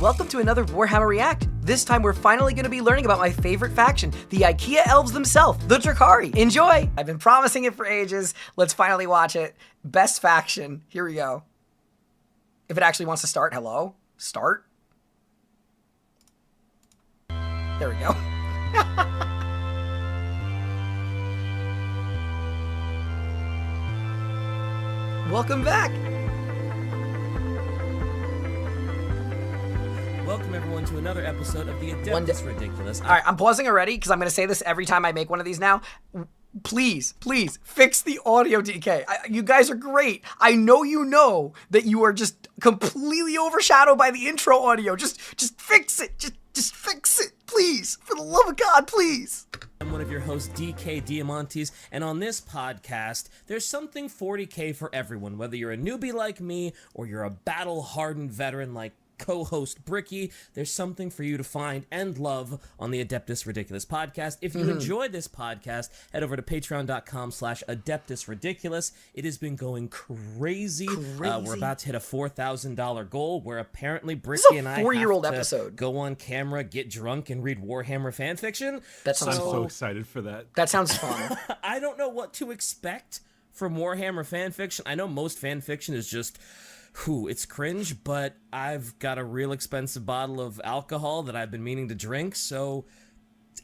welcome to another Warhammer React. This time we're finally going to be learning about my favorite faction, the IKEA elves themselves, the Drukhari. Enjoy! I've been promising it for ages. Let's finally watch it. Best faction. Here we go. If it actually wants to start, hello? Start? There we go. Welcome back. Welcome everyone to another episode of the Adeptus Ridiculous. All right, I'm pausing already because I'm going to say this every time I make one of these now. Please, please fix the audio, DK. You guys are great. I know you know that you are just completely overshadowed by the intro audio. Just fix it. Just fix it, please. For the love of God, please. I'm one of your hosts, DK Diamantes, and on this podcast, there's something 40K for everyone. Whether you're a newbie like me or you're a battle-hardened veteran like co-host Bricky, there's something for you to find and love on the Adeptus Ridiculous podcast. If you enjoy this podcast, head over to patreon.com/AdeptusRidiculous. It has been going crazy. We're about to hit a $4,000 goal where apparently Bricky and I have to go on camera, get drunk, and read Warhammer fanfiction. That sounds I'm so excited for that. That sounds fun. I don't know what to expect from Warhammer fanfiction. I know most fanfiction is just it's cringe, but I've got a real expensive bottle of alcohol that I've been meaning to drink, so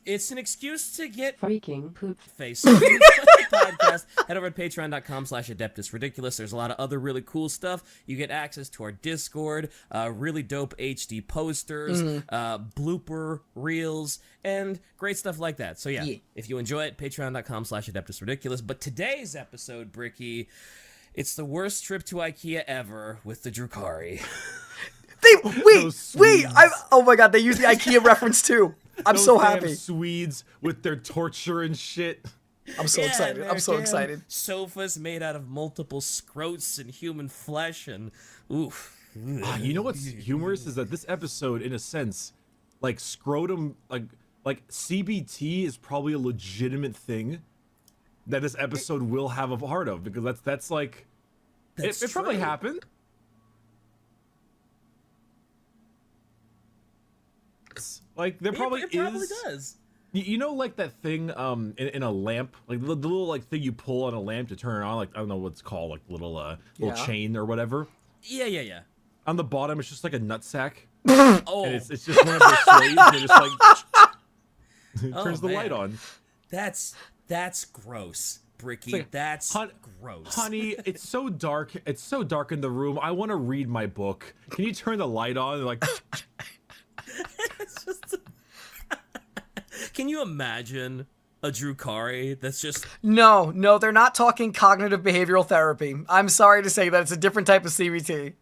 it's an excuse to get freaking poop face. So if you enjoy the podcast, head over to patreon.com/AdeptusRidiculous. There's a lot of other really cool stuff. You get access to our Discord, really dope HD posters, blooper reels, and great stuff like that. So yeah, if you enjoy it, patreon.com/AdeptusRidiculous. But today's episode, Bricky, it's the worst trip to IKEA ever with the Drukhari. Wait! Oh my God, they use the IKEA reference too. I'm so happy. Swedes with their torture and shit. I'm so excited. I'm so excited. Sofas made out of multiple scrotes and human flesh, and oof. You know what's humorous is that this episode, in a sense, like scrotum, like CBT is probably a legitimate thing that this episode will have a part of, because that's like it probably happened. Like there probably does. You know, like that thing in a lamp, like the little like thing you pull on a lamp to turn it on, like I don't know what it's called, like little chain or whatever. Yeah. On the bottom, it's just like a nutsack. Oh, and it's just one of those slaves. And it just like it turns the light on. That's gross, Bricky. Like, that's gross. Honey, it's so dark. It's so dark in the room. I want to read my book. Can you turn the light on? They're like, it's just. Can you imagine a Drukhari that's just... No, they're not talking cognitive behavioral therapy. I'm sorry to say that it's a different type of CBT.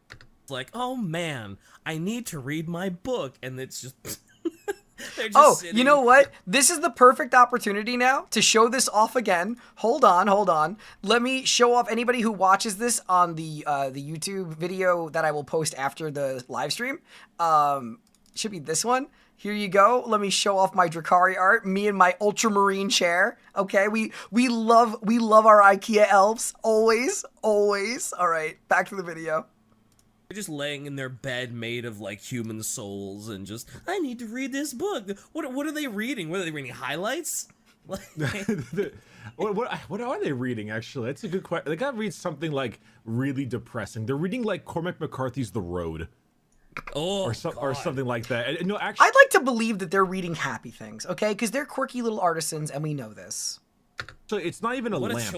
Like, oh man, I need to read my book, and it's just... Sitting. You know what? This is the perfect opportunity now to show this off again. Hold on. Let me show off anybody who watches this on the YouTube video that I will post after the live stream. Should be this one. Here you go. Let me show off my Drukhari art. Me and my ultramarine chair. Okay, we love our IKEA elves. Always. All right, back to the video. They're just laying in their bed made of like human souls and just, I need to read this book. What are they reading? What are they reading? Highlights? what are they reading? Actually, that's a good question. They gotta read something like really depressing. They're reading like Cormac McCarthy's The Road. Or something like that. And, no, actually, I'd like to believe that they're reading happy things, okay? Because they're quirky little artisans, and we know this. So it's not even a lamp.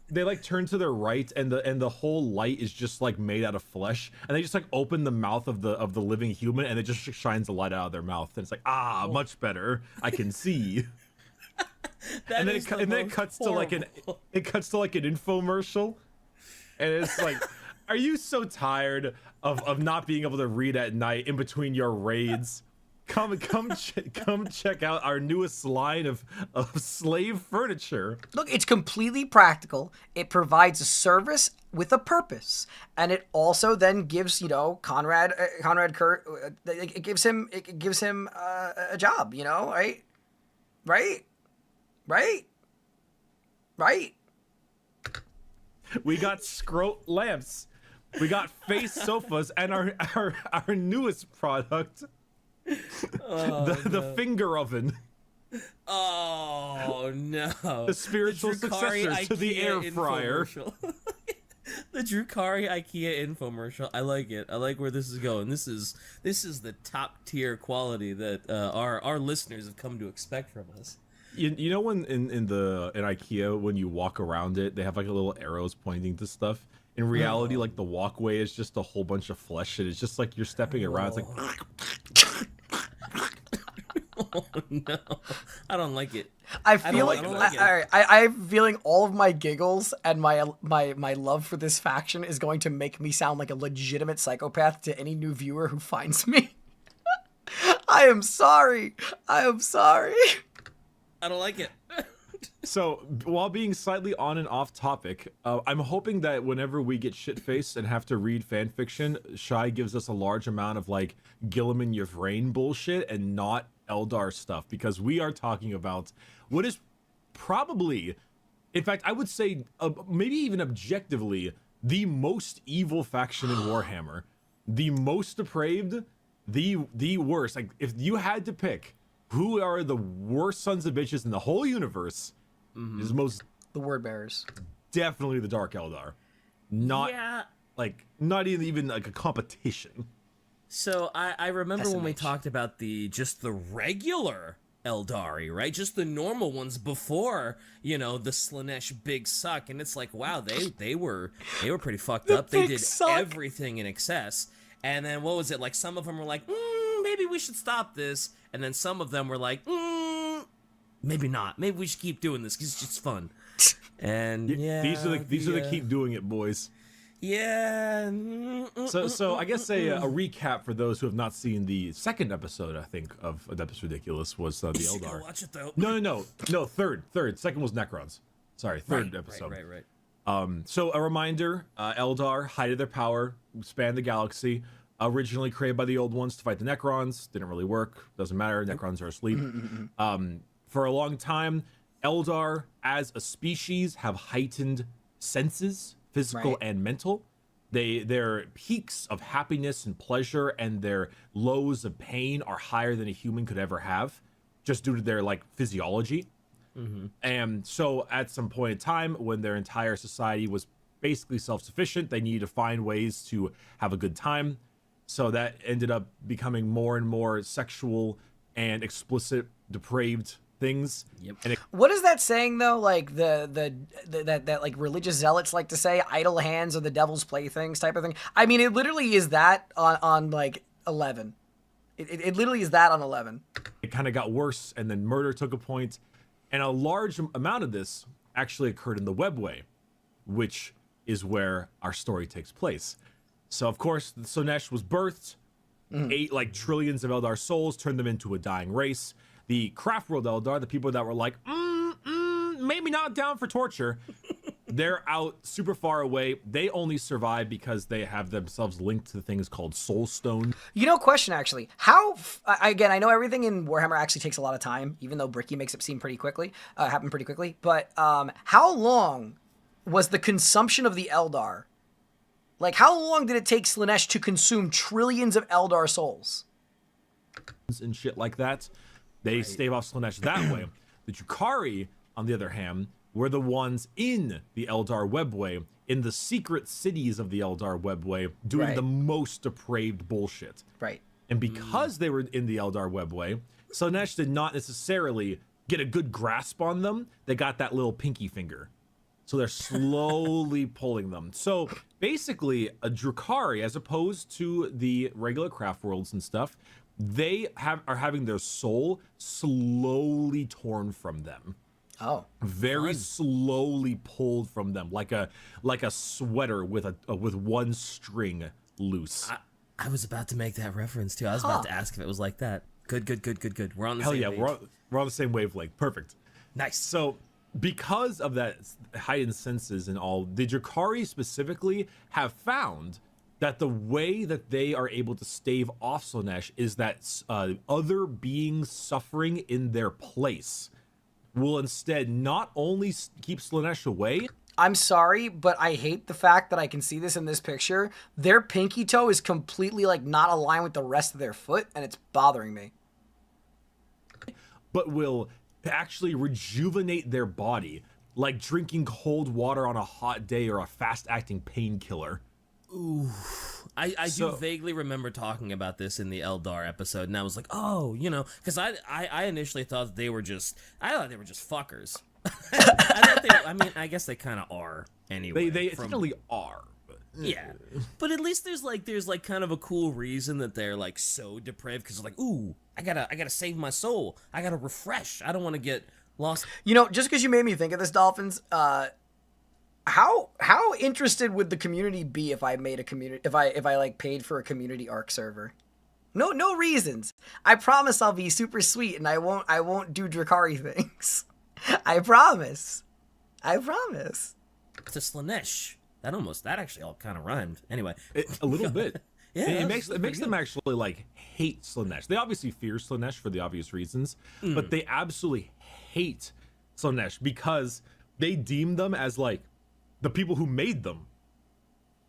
They like turn to their right, and the whole light is just like made out of flesh. And they just like open the mouth of the living human, and it just shines the light out of their mouth. And it's like, much better. I can see. and then it cuts to like an infomercial, and it's like. Are you so tired of not being able to read at night in between your raids? Come check out our newest line of slave furniture. Look, it's completely practical. It provides a service with a purpose, and it also then gives Conrad Kurt. It gives him a job. Right. We got scrote lamps. We got face sofas and our newest product, the finger oven. Oh no! The spiritual successor to the air fryer. The Drukhari IKEA infomercial. I like it. I like where this is going. This is the top tier quality that our listeners have come to expect from us. You know when in IKEA when you walk around it, they have like a little arrows pointing to stuff. In reality, like the walkway is just a whole bunch of flesh, and it's just like you're stepping around. It's like. Oh no, I don't like it. I feel I'm feeling all of my giggles and my love for this faction is going to make me sound like a legitimate psychopath to any new viewer who finds me. I am sorry. I don't like it. So, while being slightly on and off topic, I'm hoping that whenever we get shit-faced and have to read fan fiction, Shai gives us a large amount of, like, Gilliman Yvrain bullshit and not Eldar stuff, because we are talking about what is probably, in fact, I would say, maybe even objectively, the most evil faction in Warhammer. The most depraved, the worst. Like, if you had to pick who are the worst sons of bitches in the whole universe, is most the word bearers. Definitely the Dark Eldar. Not not even like a competition. So I remember when we talked about the regular Eldari, right? Just the normal ones before, the Slaanesh big suck, and it's like, wow, they were pretty fucked up. They did everything in excess. And then what was it? Like some of them were like, maybe we should stop this, and then some of them were like, maybe not. Maybe we should keep doing this because it's just fun. And these are the keep doing it boys. Yeah. So I guess a recap for those who have not seen the second episode, I think, of Adeptus Ridiculous was the Eldar. Watch it though. No, third. Second was Necrons. Sorry, third episode. Right. So a reminder, Eldar, height of their power, span the galaxy, originally created by the old ones to fight the Necrons. Didn't really work. Doesn't matter. Necrons are asleep. For a long time, Eldar as a species have heightened senses, physical and mental. Their peaks of happiness and pleasure and their lows of pain are higher than a human could ever have, just due to their physiology. And so at some point in time when their entire society was basically self-sufficient, they needed to find ways to have a good time. So that ended up becoming more and more sexual and explicit, depraved things. And what is that saying though? Like that like religious zealots like to say, idle hands are the devil's playthings type of thing. I mean, it literally is that on like 11. It literally is that on 11. It kind of got worse, and then murder took a point, and a large amount of this actually occurred in the Webway, which is where our story takes place. So of course, the Slaanesh was birthed. 8 trillions of Eldar souls turned them into a dying race. The craft world Eldar, the people that were like, maybe not down for torture, they're out super far away. They only survive because they have themselves linked to things called soul stone. Question actually. How, again, I know everything in Warhammer actually takes a lot of time, even though Bricky makes it seem pretty quickly, happen pretty quickly. But how long was the consumption of the Eldar? Like, how long did it take Slaanesh to consume trillions of Eldar souls? And shit like that. They stave off Slaanesh that way. The Drukhari, on the other hand, were the ones in the Eldar Webway, in the secret cities of the Eldar Webway, doing the most depraved bullshit. Right. And because they were in the Eldar Webway, Slaanesh did not necessarily get a good grasp on them. They got that little pinky finger. So they're slowly pulling them. So basically, a Drukhari, as opposed to the regular craft worlds and stuff, they are having their soul slowly torn from them. Oh, very slowly pulled from them, like a sweater with one string loose. I was about to make that reference too. I was about to ask if it was like that. Good. We're on the same page. We're on the same wavelength. Perfect. Nice. So because of that heightened senses and all, the Drukhari specifically have found that the way that they are able to stave off Slaanesh is that other beings suffering in their place will instead not only keep Slaanesh away, I'm sorry, but I hate the fact that I can see this in this picture. Their pinky toe is completely like not aligned with the rest of their foot, and it's bothering me. But will actually rejuvenate their body, like drinking cold water on a hot day or a fast-acting painkiller. Ooh. I do vaguely remember talking about this in the ELDAR episode, and I was like, oh, you know, because I initially thought they were just fuckers. I mean, I guess they kind of are anyway. They technically are. Yeah, but at least there's like kind of a cool reason that they're like so depraved, because like, ooh, I gotta save my soul. I gotta refresh. I don't want to get lost. You know, just because you made me think of this, Dolphins, how interested would the community be if I made a community, if I like paid for a community Ark server? No reasons. I promise I'll be super sweet and I won't do Drukhari things. I promise. To Slaanesh. That actually all kind of rhymed. Anyway, a little bit. Yeah, it makes them actually like hate Slaanesh. They obviously fear Slaanesh for the obvious reasons, but they absolutely hate Slaanesh because they deem them as like the people who made them.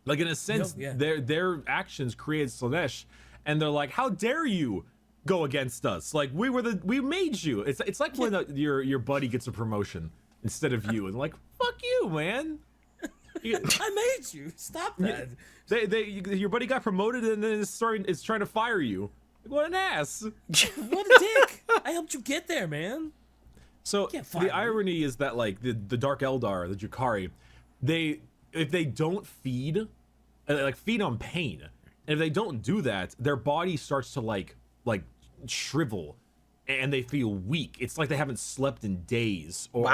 Like in a sense, their actions created Slaanesh, and they're like, "How dare you go against us? Like we made you." It's like when your buddy gets a promotion instead of you, and like, "Fuck you, man." I made you. Stop that. Your buddy got promoted and then it's trying to fire you. What an ass. What a dick. I helped you get there, man. So the irony is that like the Dark Eldar, the Drukhari, if they don't feed on pain, and if they don't do that, their body starts to like shrivel and they feel weak. It's like they haven't slept in days, or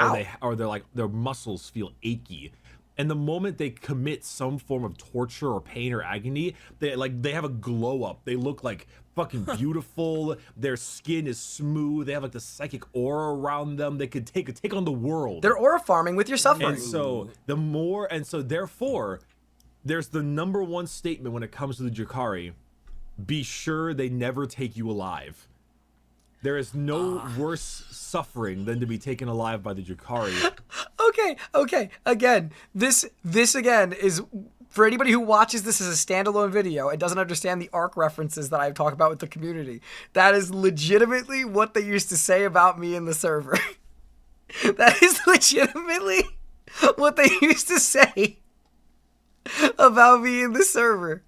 they're like their muscles feel achy. And the moment they commit some form of torture or pain or agony, they have a glow up. They look like fucking beautiful. Their skin is smooth. They have like the psychic aura around them. They could take on the world. They're aura farming with your suffering. And so therefore, there's the number one statement when it comes to the Drukhari: be sure they never take you alive. There is no worse suffering than to be taken alive by the Drukhari. Okay. Again, this again is for anybody who watches this as a standalone video and doesn't understand the Ark references that I've talked about with the community. That is legitimately what they used to say about me in the server. That is legitimately what they used to say about me in the server.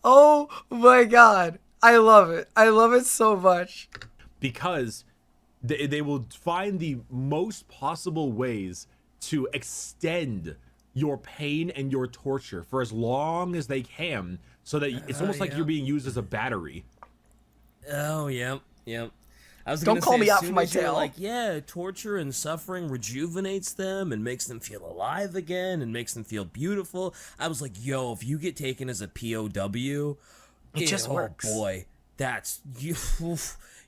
Oh my god. I love it. I love it so much. Because they will find the most possible ways to extend your pain and your torture for as long as they can, so that it's almost like you're being used as a battery. Oh, yep. I was Don't call me out for my tail. Like, yeah, torture and suffering rejuvenates them and makes them feel alive again and makes them feel beautiful. I was like, yo, if you get taken as a POW, it just works. Oh boy, that's you.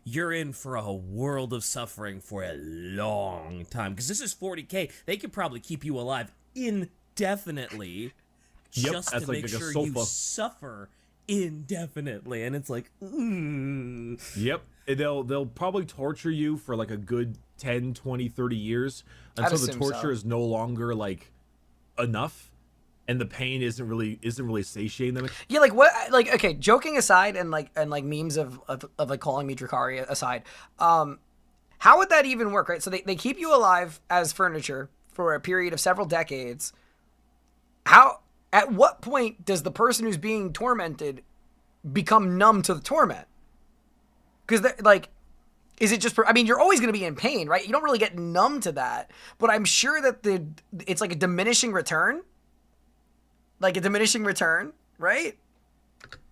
You're in for a world of suffering for a long time, because this is 40K. They could probably keep you alive indefinitely, just to make sure you suffer indefinitely. And it's like, Yep. They'll probably torture you for like a good 10, 20, 30 years until the torture is no longer like enough. And the pain isn't really satiating them. Yeah, like what? Like, okay, joking aside, and memes of like calling me Drukhari aside, how would that even work, right? So they keep you alive as furniture for a period of several decades. At what point does the person who's being tormented become numb to the torment? Because like, is it just? I mean, you're always going to be in pain, right? You don't really get numb to that, but I'm sure that it's like a diminishing return. Like a diminishing return, right?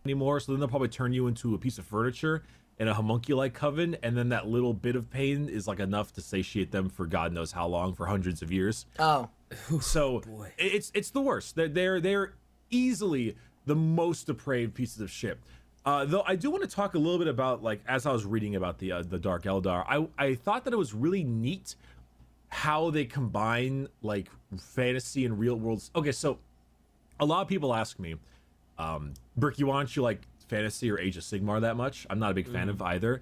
Anymore, so then they'll probably turn you into a piece of furniture in a homunculi coven, and then that little bit of pain is like enough to satiate them for God knows how long, for hundreds of years. Oh, so it's the worst. They're easily the most depraved pieces of shit. Though I do want to talk a little bit about, like, as I was reading about the Dark Eldar, I thought that it was really neat how they combine like fantasy and real worlds. Okay, so a lot of people ask me, Brick, why don't you like fantasy or Age of Sigmar that much? I'm not a big fan of either,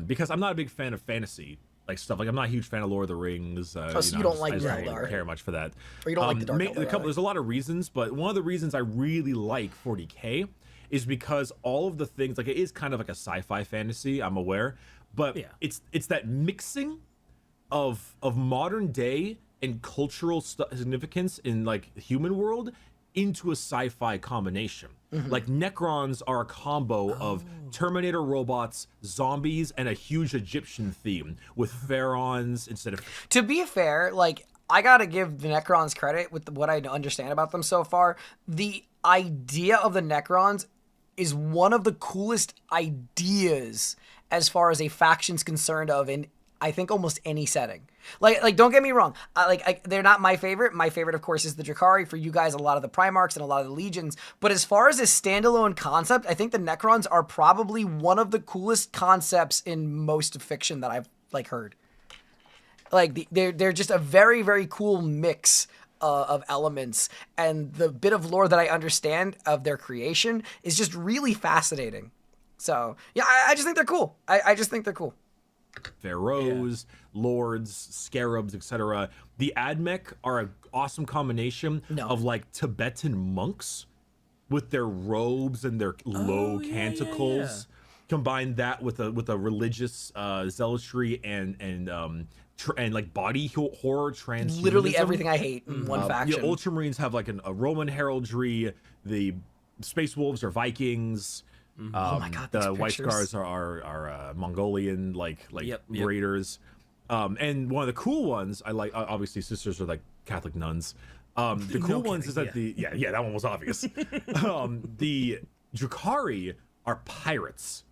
because I'm not a big fan of fantasy. stuff. Like I'm not a huge fan of Lord of the Rings. So you don't like I ELDAR. don't really care much for that. Or you don't like the Dark There's a lot of reasons, but one of the reasons I really like 40K is because all of the things, like it is kind of like a sci-fi fantasy, I'm aware, but it's that mixing of modern day and cultural significance in like the human world into a sci-fi combination. Like Necrons are a combo of Terminator robots, zombies, and a huge Egyptian theme with pharaohs instead of... To be fair, like, I gotta give the Necrons credit with what I understand about them so far. The idea of the Necrons is one of the coolest ideas as far as a faction's concerned of in, I think, almost any setting. Like, don't get me wrong. They're not my favorite. My favorite, of course, is the Drukhari. For you guys, a lot of the Primarchs and a lot of the Legions. But as far as a standalone concept, I think the Necrons are probably one of the coolest concepts in most of fiction that I've like heard. Like, they're just a very, very cool mix of elements, and the bit of lore that I understand of their creation is just really fascinating. So yeah, I just think they're cool. I just think they're cool. Pharaohs, lords, scarabs, etc. The Admech are an awesome combination of like Tibetan monks with their robes and their low canticles. Combine that with a religious zealotry and like body horror, transhumanism. Literally everything I hate in one faction. The Ultramarines have like a Roman heraldry. The Space Wolves are Vikings. Oh my God, the White Scars are Mongolian like raiders. And one of the cool ones I like, obviously sisters are like Catholic nuns. The cool ones is that that one was obvious. The Drukhari are pirates.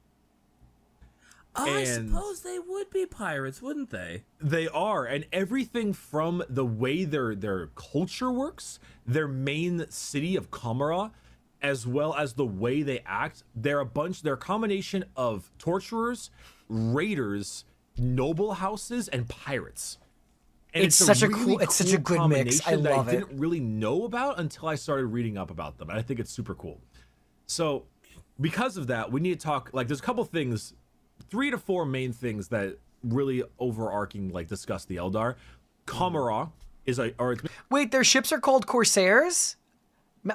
I suppose they would be pirates, wouldn't they? They are, and everything from the way their culture works, their main city of Commorragh, as well as the way they act, they're a combination of torturers, raiders, noble houses, and pirates. And it's such a good mix. I love it. I didn't really know about until I started reading up about them, and I think it's super cool. So, because of that, we need to talk. Like, there's a couple things, 3 to 4 main things that really overarching like discuss the ELDAR. Commorragh is wait, their ships are called Corsairs?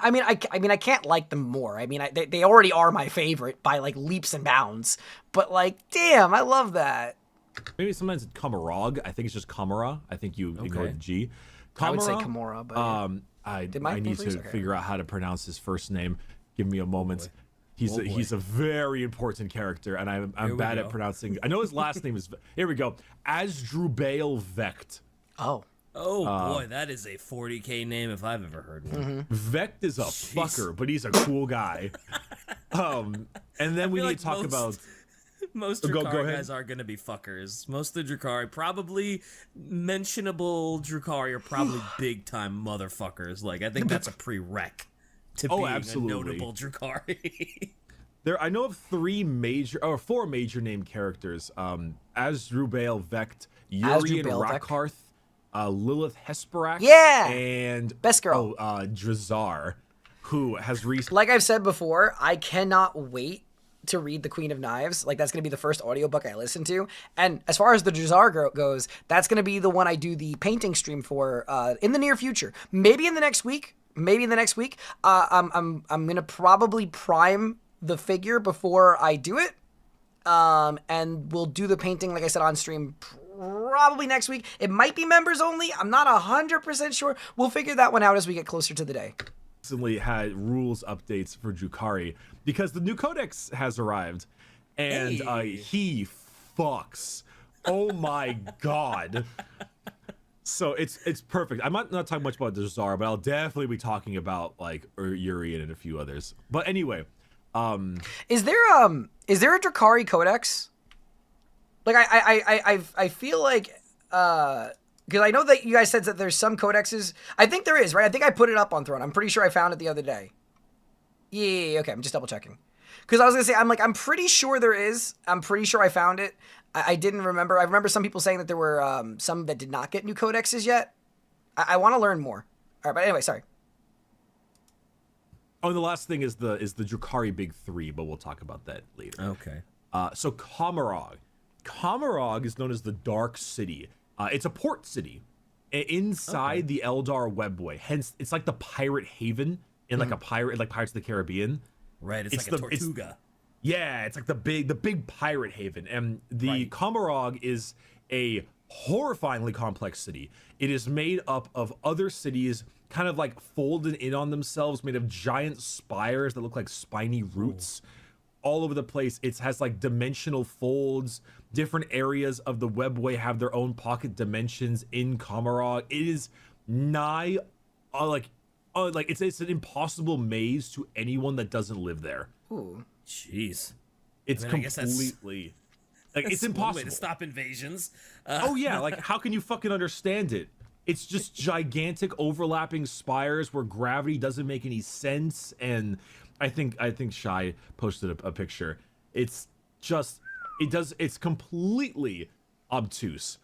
I mean, I can't like them more. I mean, they already are my favorite by like leaps and bounds. But like, damn, I love that. Maybe sometimes it's Commorragh. I think it's just Commorrah. I think you ignore the G. I would say Commorragh, but I need to figure out how to pronounce his first name. Give me a moment. He's a very important character, and I'm bad at pronouncing. I know his last name is. Here we go. Asdrubal Vecht. Oh boy, that is a 40K name if I've ever heard one. Vecht is a fucker, but he's a cool guy. And then we need to talk about. Most Drukhari guys are going to be fuckers. Most of the Drukhari, probably mentionable Drukhari, are probably big time motherfuckers. Like, I think that's a prereq to being a notable Drukhari. I know of 4 major named characters. Asdrubal Vecht, Urian Rakarth, Lilith Hesperak, and best girl, Drazar, who has recently. Like I've said before, I cannot wait to read The Queen of Knives. Like, that's going to be the first audiobook I listen to. And as far as the Drazar goes, that's going to be the one I do the painting stream for in the near future. Maybe in the next week. I'm going to probably prime the figure before I do it. And we'll do the painting, like I said, on stream probably next week. It might be members only. I'm not 100% sure. We'll figure that one out as we get closer to the day. Recently had rules updates for Drukhari because the new codex has arrived, and he fucks. Oh my god! So it's perfect. I'm not talking much about Drazar, but I'll definitely be talking about like Urian and a few others. But anyway, is there a Drukhari codex? Like I feel like because I know that you guys said that there's some codexes. I think there is, right? I think I put it up on Throne. I'm pretty sure I found it the other day. Yeah, okay. I'm just double checking. Because I was going to say, I'm pretty sure there is. I'm pretty sure I found it. I didn't remember. I remember some people saying that there were some that did not get new codexes yet. I want to learn more. All right, but anyway, sorry. Oh, and the last thing is the Drukhari Big 3, but we'll talk about that later. Okay. So Commorragh. Commorragh is known as the Dark City. It's a port city inside the Eldar webway. Hence, it's like the pirate haven in like a pirate, like Pirates of the Caribbean. Right, it's like a Tortuga. It's like the big pirate haven. And the Commorragh is a horrifyingly complex city. It is made up of other cities kind of like folded in on themselves, made of giant spires that look like spiny roots all over the place. It has like dimensional folds. Different areas of the webway have their own pocket dimensions in Commorragh. It is nigh it's an impossible maze to anyone that doesn't live there. Ooh, jeez. It's completely like it's impossible. Way to stop invasions. Like how can you fucking understand it? It's just gigantic overlapping spires where gravity doesn't make any sense. And I think Shy posted a picture. It's completely obtuse.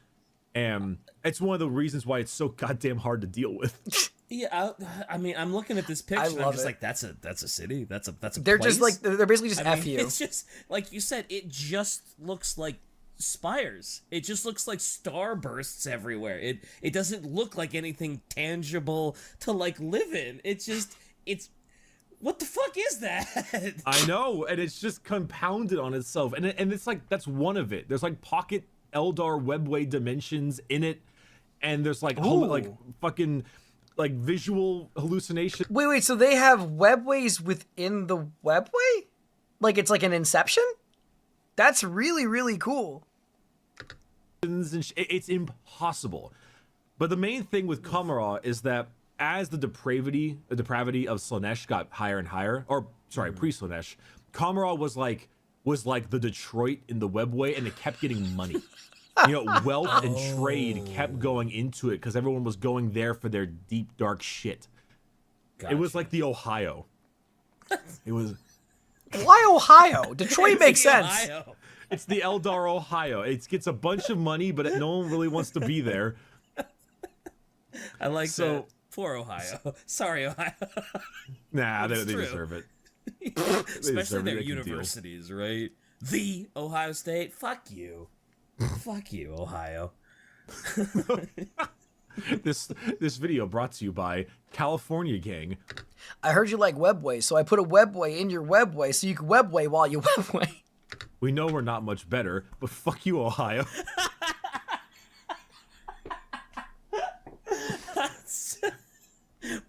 And it's one of the reasons why it's so goddamn hard to deal with. Yeah, I mean, I'm looking at this picture and I'm just like, that's a city. That's a They're place? just like, they're basically just F you. It's just, like you said, it just looks like spires. It just looks like starbursts everywhere. It doesn't look like anything tangible to like live in. It's what the fuck is that? I know, and it's just compounded on itself. And it's like, that's one of it. There's like pocket Eldar webway dimensions in it, and there's like fucking like visual hallucination. Wait, so they have webways within the webway? Like it's like an Inception? That's really, really cool. It's impossible. But the main thing with Commorragh is that as the depravity of Slaanesh got higher and higher, pre-Slaanesh, Commorragh was like the Detroit in the webway, and it kept getting money. Wealth and trade kept going into it because everyone was going there for their deep, dark shit. Gotcha. It was like the Ohio. It was. Why Ohio? Detroit makes sense. Ohio. It's the Eldar Ohio. It gets a bunch of money, but no one really wants to be there. I like that. Poor Ohio. Sorry, Ohio. Nah, they deserve it. Especially their universities, right? The Ohio State. Fuck you. Fuck you, Ohio. This video brought to you by California Gang. I heard you like webway, so I put a webway in your webway so you can webway while you webway. We know we're not much better, but fuck you, Ohio.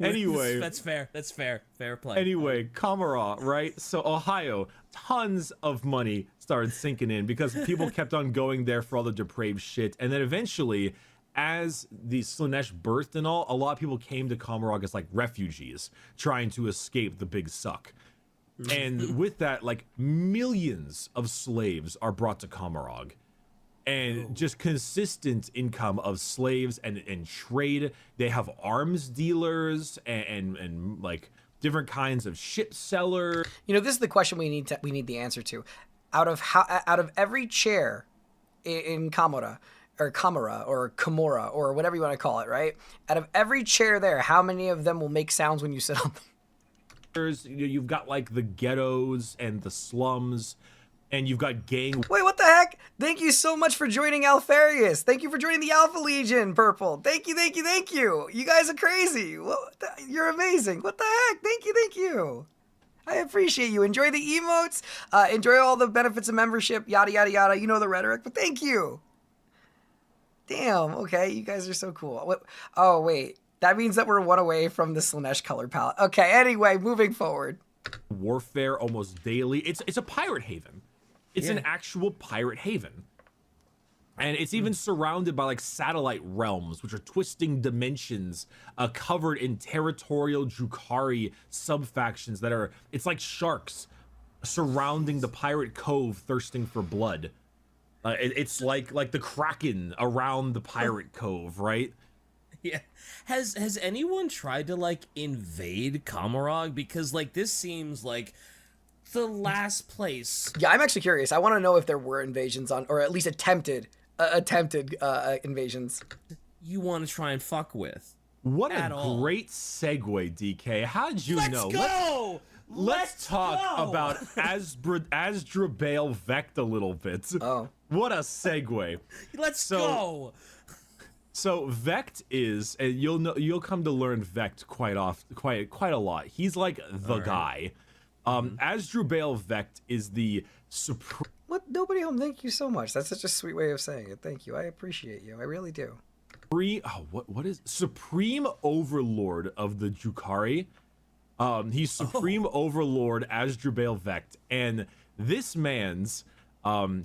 Anyway, that's fair. That's fair. Fair play. Anyway, Commorragh, right? So Ohio, tons of money started sinking in because people kept on going there for all the depraved shit, and then eventually, as the Slaanesh birthed and all, a lot of people came to Commorragh as like refugees trying to escape the big suck. And with that, like millions of slaves are brought to Commorragh. And just consistent income of slaves and trade. They have arms dealers and like different kinds of ship sellers. This is the question we need the answer to. Out of every chair in Commorrah or Commorragh or whatever you want to call it, right? Out of every chair there, how many of them will make sounds when you sit on them? You've got like the ghettos and the slums. And you've got gang. Wait, what the heck? Thank you so much for joining Alfarius. Thank you for joining the Alpha Legion, Purple. Thank you. You guys are crazy. You're amazing. What the heck? Thank you. I appreciate you. Enjoy the emotes. Enjoy all the benefits of membership. Yada, yada, yada. You know the rhetoric, but thank you. Damn. Okay, you guys are so cool. Oh, wait. That means that we're one away from the Slaanesh color palette. Okay, anyway, moving forward. Warfare almost daily. It's a pirate haven. It's an actual pirate haven. And it's even surrounded by like satellite realms, which are twisting dimensions covered in territorial Drukhari sub-factions that are, it's like sharks surrounding the pirate cove thirsting for blood. It's like the Kraken around the pirate cove, right? Yeah. Has anyone tried to like invade Commorragh? Because like this seems like the last place. Yeah, I'm actually curious. I want to know if there were invasions or at least attempted invasions. You want to try and fuck with? What a great segue, DK. How did you know? let's talk about Asdrubale Vect a little bit. Oh. What a segue. Let's go. So Vect is, and you'll come to learn Vect quite a lot. He's like the guy. Asdrubale Vect is the supreme. What? Nobody home. Thank you so much. That's such a sweet way of saying it. Thank you. I appreciate you. I really do. What is Supreme Overlord of the Drukhari? He's Supreme Overlord Asdrubale Vect, and this man's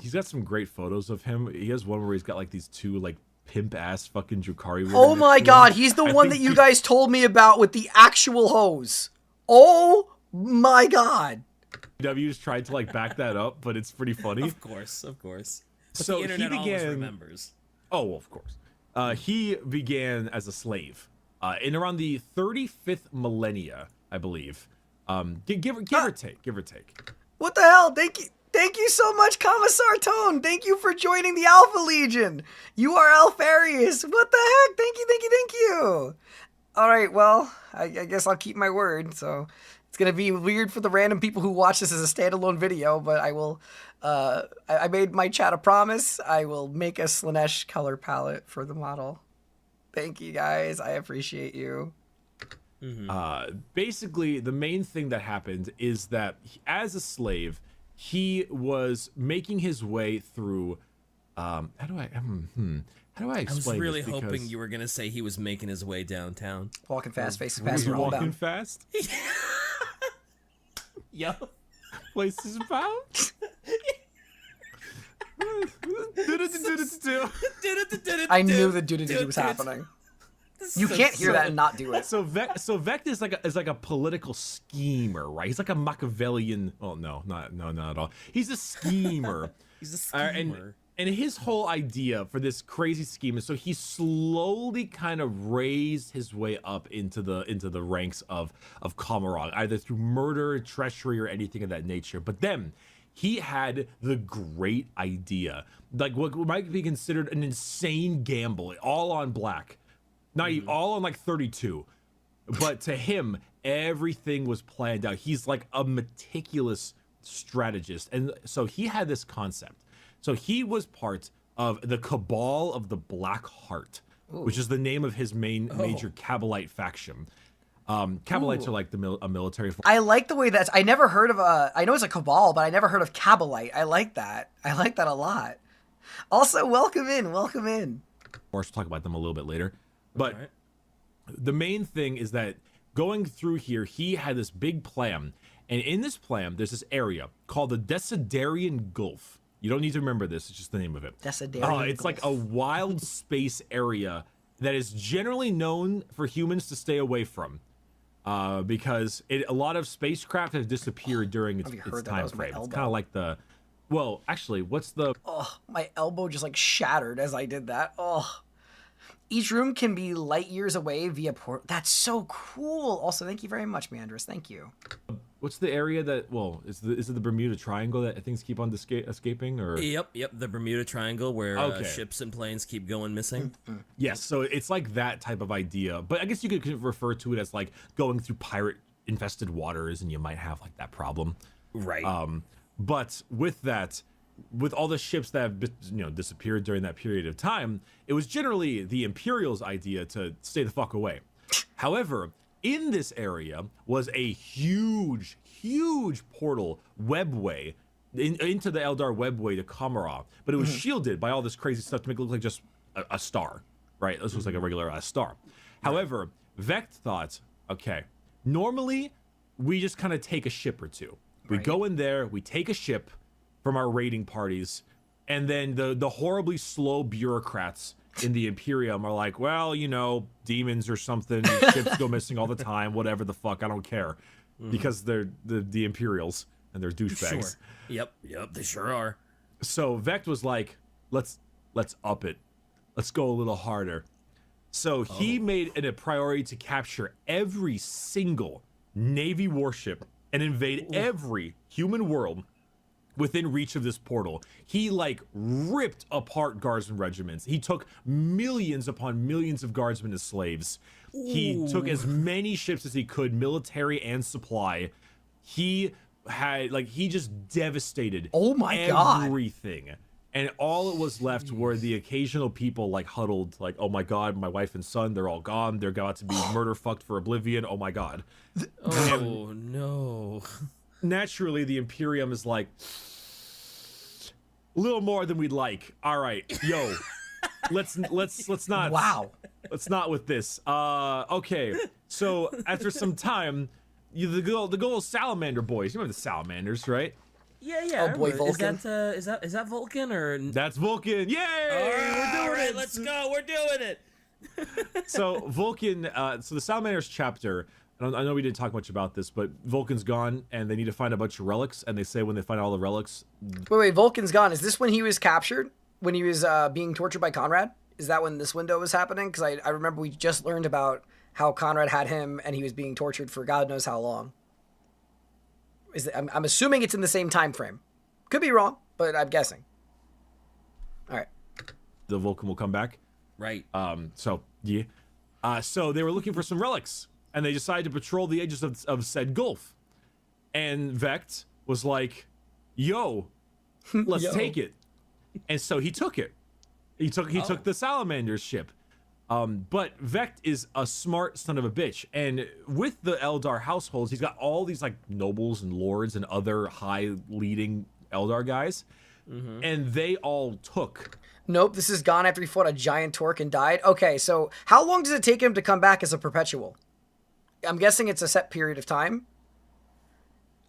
he's got some great photos of him. He has one where he's got like these two like pimp ass fucking Drukhari. Oh my god, he's the one that you guys told me about with the actual hose. Oh my god. W's tried to like back that up, but it's pretty funny. Of course. But so the internet he began. always remembers. Oh, well, of course. He began as a slave in around the 35th millennia, I believe. Give or take. What the hell? Thank you so much, Commissar Tone. Thank you for joining the Alpha Legion. You are Alfarius. What the heck? Thank you. All right, well, I guess I'll keep my word. So it's going to be weird for the random people who watch this as a standalone video, but I will, I made my chat a promise. I will make a Slaanesh color palette for the model. Thank you, guys. I appreciate you. Basically, the main thing that happened is that as a slave, he was making his way through. How do I explain I was really this? hoping you were gonna say he was making his way downtown. Walking fast, facing Was fast, he we're all walking down. fast? Yup. Places about. I knew the do was happening. You can't hear that and not do it. So Vect is like a political schemer, right? He's like a Machiavellian. Oh no, not at all. He's a schemer. He's a schemer. And his whole idea for this crazy scheme is so he slowly kind of raised his way up into the ranks of Commorragh, either through murder, treachery, or anything of that nature. But then he had the great idea, like what might be considered an insane gamble, all on black. Not even all on like 32, but to him, everything was planned out. He's like a meticulous strategist. And so he had this concept. So he was part of the Cabal of the Black Heart, which is the name of his major Kabbalite faction. Kabbalites are like a military force. I like the way that's, I never heard of I know it's a Cabal, but I never heard of Kabbalite. I like that a lot. Also, welcome in. Of course, we'll talk about them a little bit later. But the main thing is that going through here, he had this big plan. And in this plan, there's this area called the Desiderian Gulf. You don't need to remember this. It's just the name of it. Desiderian It's Gulf. like a wild space area that is generally known for humans to stay away from. Because a lot of spacecraft have disappeared during its time frame. It's kind of like the... Well, actually, what's the... Oh, my elbow just like shattered as I did that. Oh. Each room can be light years away via port. That's so cool. Also, thank you very much, Meandrus. Thank you. What's the area that? Well, is it the Bermuda Triangle that things keep on escaping? Or Yep. The Bermuda Triangle where ships and planes keep going missing. Yes. So it's like that type of idea, but I guess you could refer to it as like going through pirate-infested waters, and you might have like that problem. Right. But with that. With all the ships that have disappeared during that period of time, it was generally the Imperial's idea to stay the fuck away. However, in this area was a huge portal webway into the ELDAR webway to Commorragh, but it was shielded by all this crazy stuff to make it look like just a star, right? This was like a regular star. However, Vect thought, okay, normally we just kind of take a ship or two. We go in there, we take a ship from our raiding parties, and then the horribly slow bureaucrats in the Imperium are like, well, demons or something, ships go missing all the time, whatever the fuck, I don't care, because they're the Imperials and they're douchebags. Sure. Yep, they sure are. So Vect was like, let's up it, let's go a little harder. So he made it a priority to capture every single Navy warship and invade every human world within reach of this portal. He like ripped apart guardsmen regiments. He took millions upon millions of guardsmen as slaves. He took as many ships as he could, military and supply, he just devastated oh my god, everything. And all it was left were the occasional people like huddled, like, oh my god, my wife and son, they're all gone. They're about to be murder fucked for oblivion. Oh my god. Oh no. Naturally, the Imperium is like, a little more than we'd like. All right, yo, let's not. Wow. Let's not with this. Okay. So after some time, the good old salamander boys. You remember the salamanders, right? Yeah. Oh boy, Vulcan. Is that Vulcan or? That's Vulcan. Yay! All right, let's go. We're doing it. So Vulcan. So the salamanders chapter. I know we didn't talk much about this, but Vulcan's gone, and they need to find a bunch of relics. And they say when they find all the relics. Wait, Vulcan's gone. Is this when he was captured? When he was being tortured by Conrad? Is that when this window was happening? Because I remember we just learned about how Conrad had him, and he was being tortured for God knows how long. I'm assuming it's in the same time frame. Could be wrong, but I'm guessing. All right. The Vulcan will come back. Right. So yeah. So they were looking for some relics, and they decided to patrol the edges of said gulf. And Vect was like, "Yo, let's take it." And so he took it. He took the Salamander's ship. But Vect is a smart son of a bitch, and with the Eldar households, he's got all these like nobles and lords and other high leading Eldar guys, and they all took. Nope, this is gone after he fought a giant Torque and died. Okay, so how long does it take him to come back as a perpetual? I'm guessing it's a set period of time.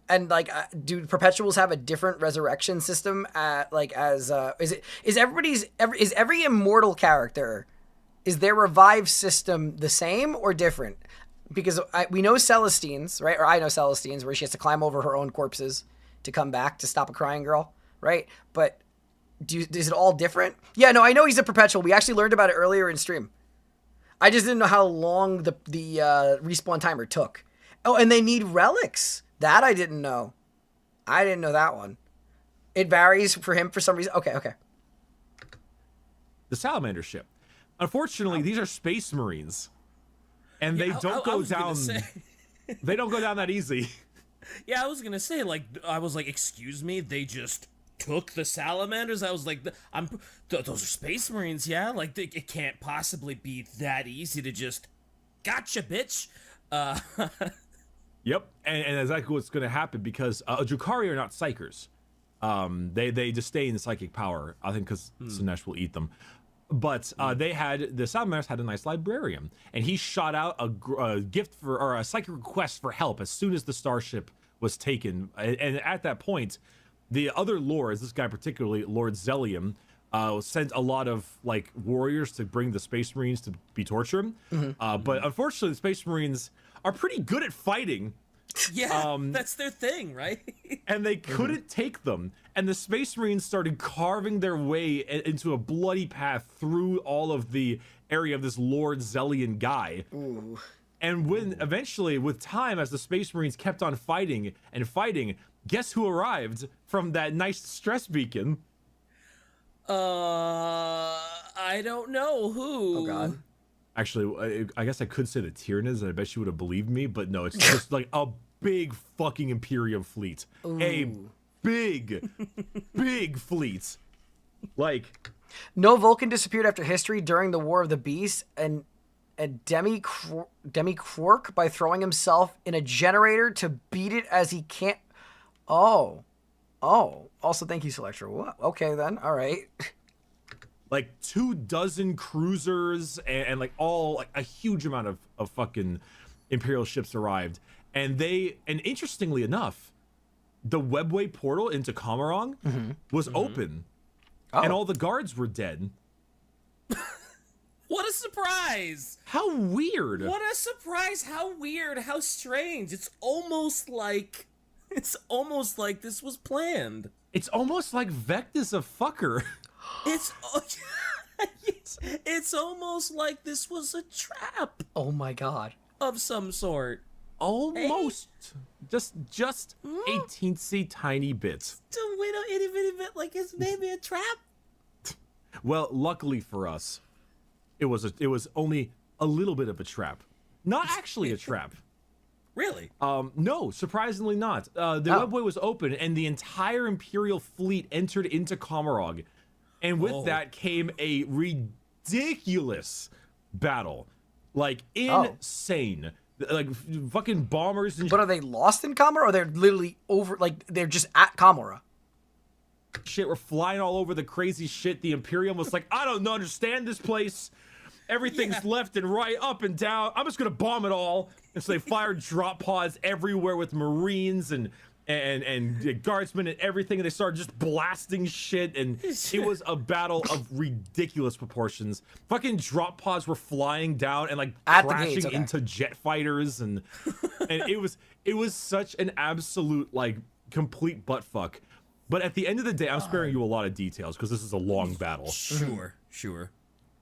And like, do perpetuals have a different resurrection system? Is every immortal character? Is their revive system the same or different? Because we know Celestines, right? Or I know Celestines, where she has to climb over her own corpses to come back to stop a crying girl, right? But is it all different? Yeah, no, I know he's a perpetual. We actually learned about it earlier in stream. I just didn't know how long the respawn timer took. Oh, and they need relics. That I didn't know. I didn't know that one. It varies for him for some reason. Okay. The Salamander ship. Unfortunately, these are space marines, and they don't go down. They don't go down that easy. Yeah, I was gonna say, excuse me, they just took the salamanders. I was like, those are space marines, yeah. Like, it can't possibly be that easy to just, gotcha, bitch. Yep, and exactly what's gonna happen because Drukhari are not psychers. They disdain psychic power. I think because Sinesh will eat them. But the Salamanders had a nice librarian, and he shot out a gift or a psychic request for help as soon as the starship was taken. And at that point, the other lords, this guy particularly, Lord Zellium, sent a lot of like warriors to bring the Space Marines to be tortured. But unfortunately, the Space Marines are pretty good at fighting. Yeah, that's their thing, right? And they couldn't take them. And the Space Marines started carving their way into a bloody path through all of the area of this Lord Zellian guy. Ooh. And when eventually, with time, as the Space Marines kept on fighting and fighting, guess who arrived from that nice stress beacon? I don't know who. Oh God. Actually, I guess I could say the Tyranids, and I bet she would have believed me, but no, it's just like a big fucking Imperium fleet. Ooh. A big fleet. Like, no Vulcan disappeared after history during the War of the Beast, and Demi Quark by throwing himself in a generator to beat it as he can't. Oh. Also, thank you, Selectra. What? Okay, then. All right. Like 24 cruisers and like all like a huge amount of fucking Imperial ships arrived, and interestingly enough, the webway portal into Commorragh was open, and all the guards were dead. What a surprise! How weird! What a surprise! How weird! How strange! It's almost like this was planned. It's almost like Vect is a fucker. It's almost like this was a trap. Oh my God. Of some sort. Almost. Hey. Just a teensy tiny bit. Just a little itty bitty bit, like it's maybe a trap. Well, luckily for us, it was only a little bit of a trap. Not actually a trap. Really? No, surprisingly not. The webway was open, and the entire Imperial fleet entered into Commorragh. And with that came a ridiculous battle. Like, insane. Like, fucking bombers and But are they lost in Commorragh, or they're literally over, like, they're just at Commorragh? shit were flying all over the crazy shit. The Imperium was like, I don't understand this place. Everything's left and right, up and down. I'm just gonna bomb it all. And so they fired drop pods everywhere with Marines and guardsmen and everything, and they started just blasting shit, and it was a battle of ridiculous proportions. Fucking drop pods were flying down and like crashing into jet fighters, and it was such an absolute like complete butt fuck. But at the end of the day, I'm sparing you a lot of details because this is a long battle. Sure.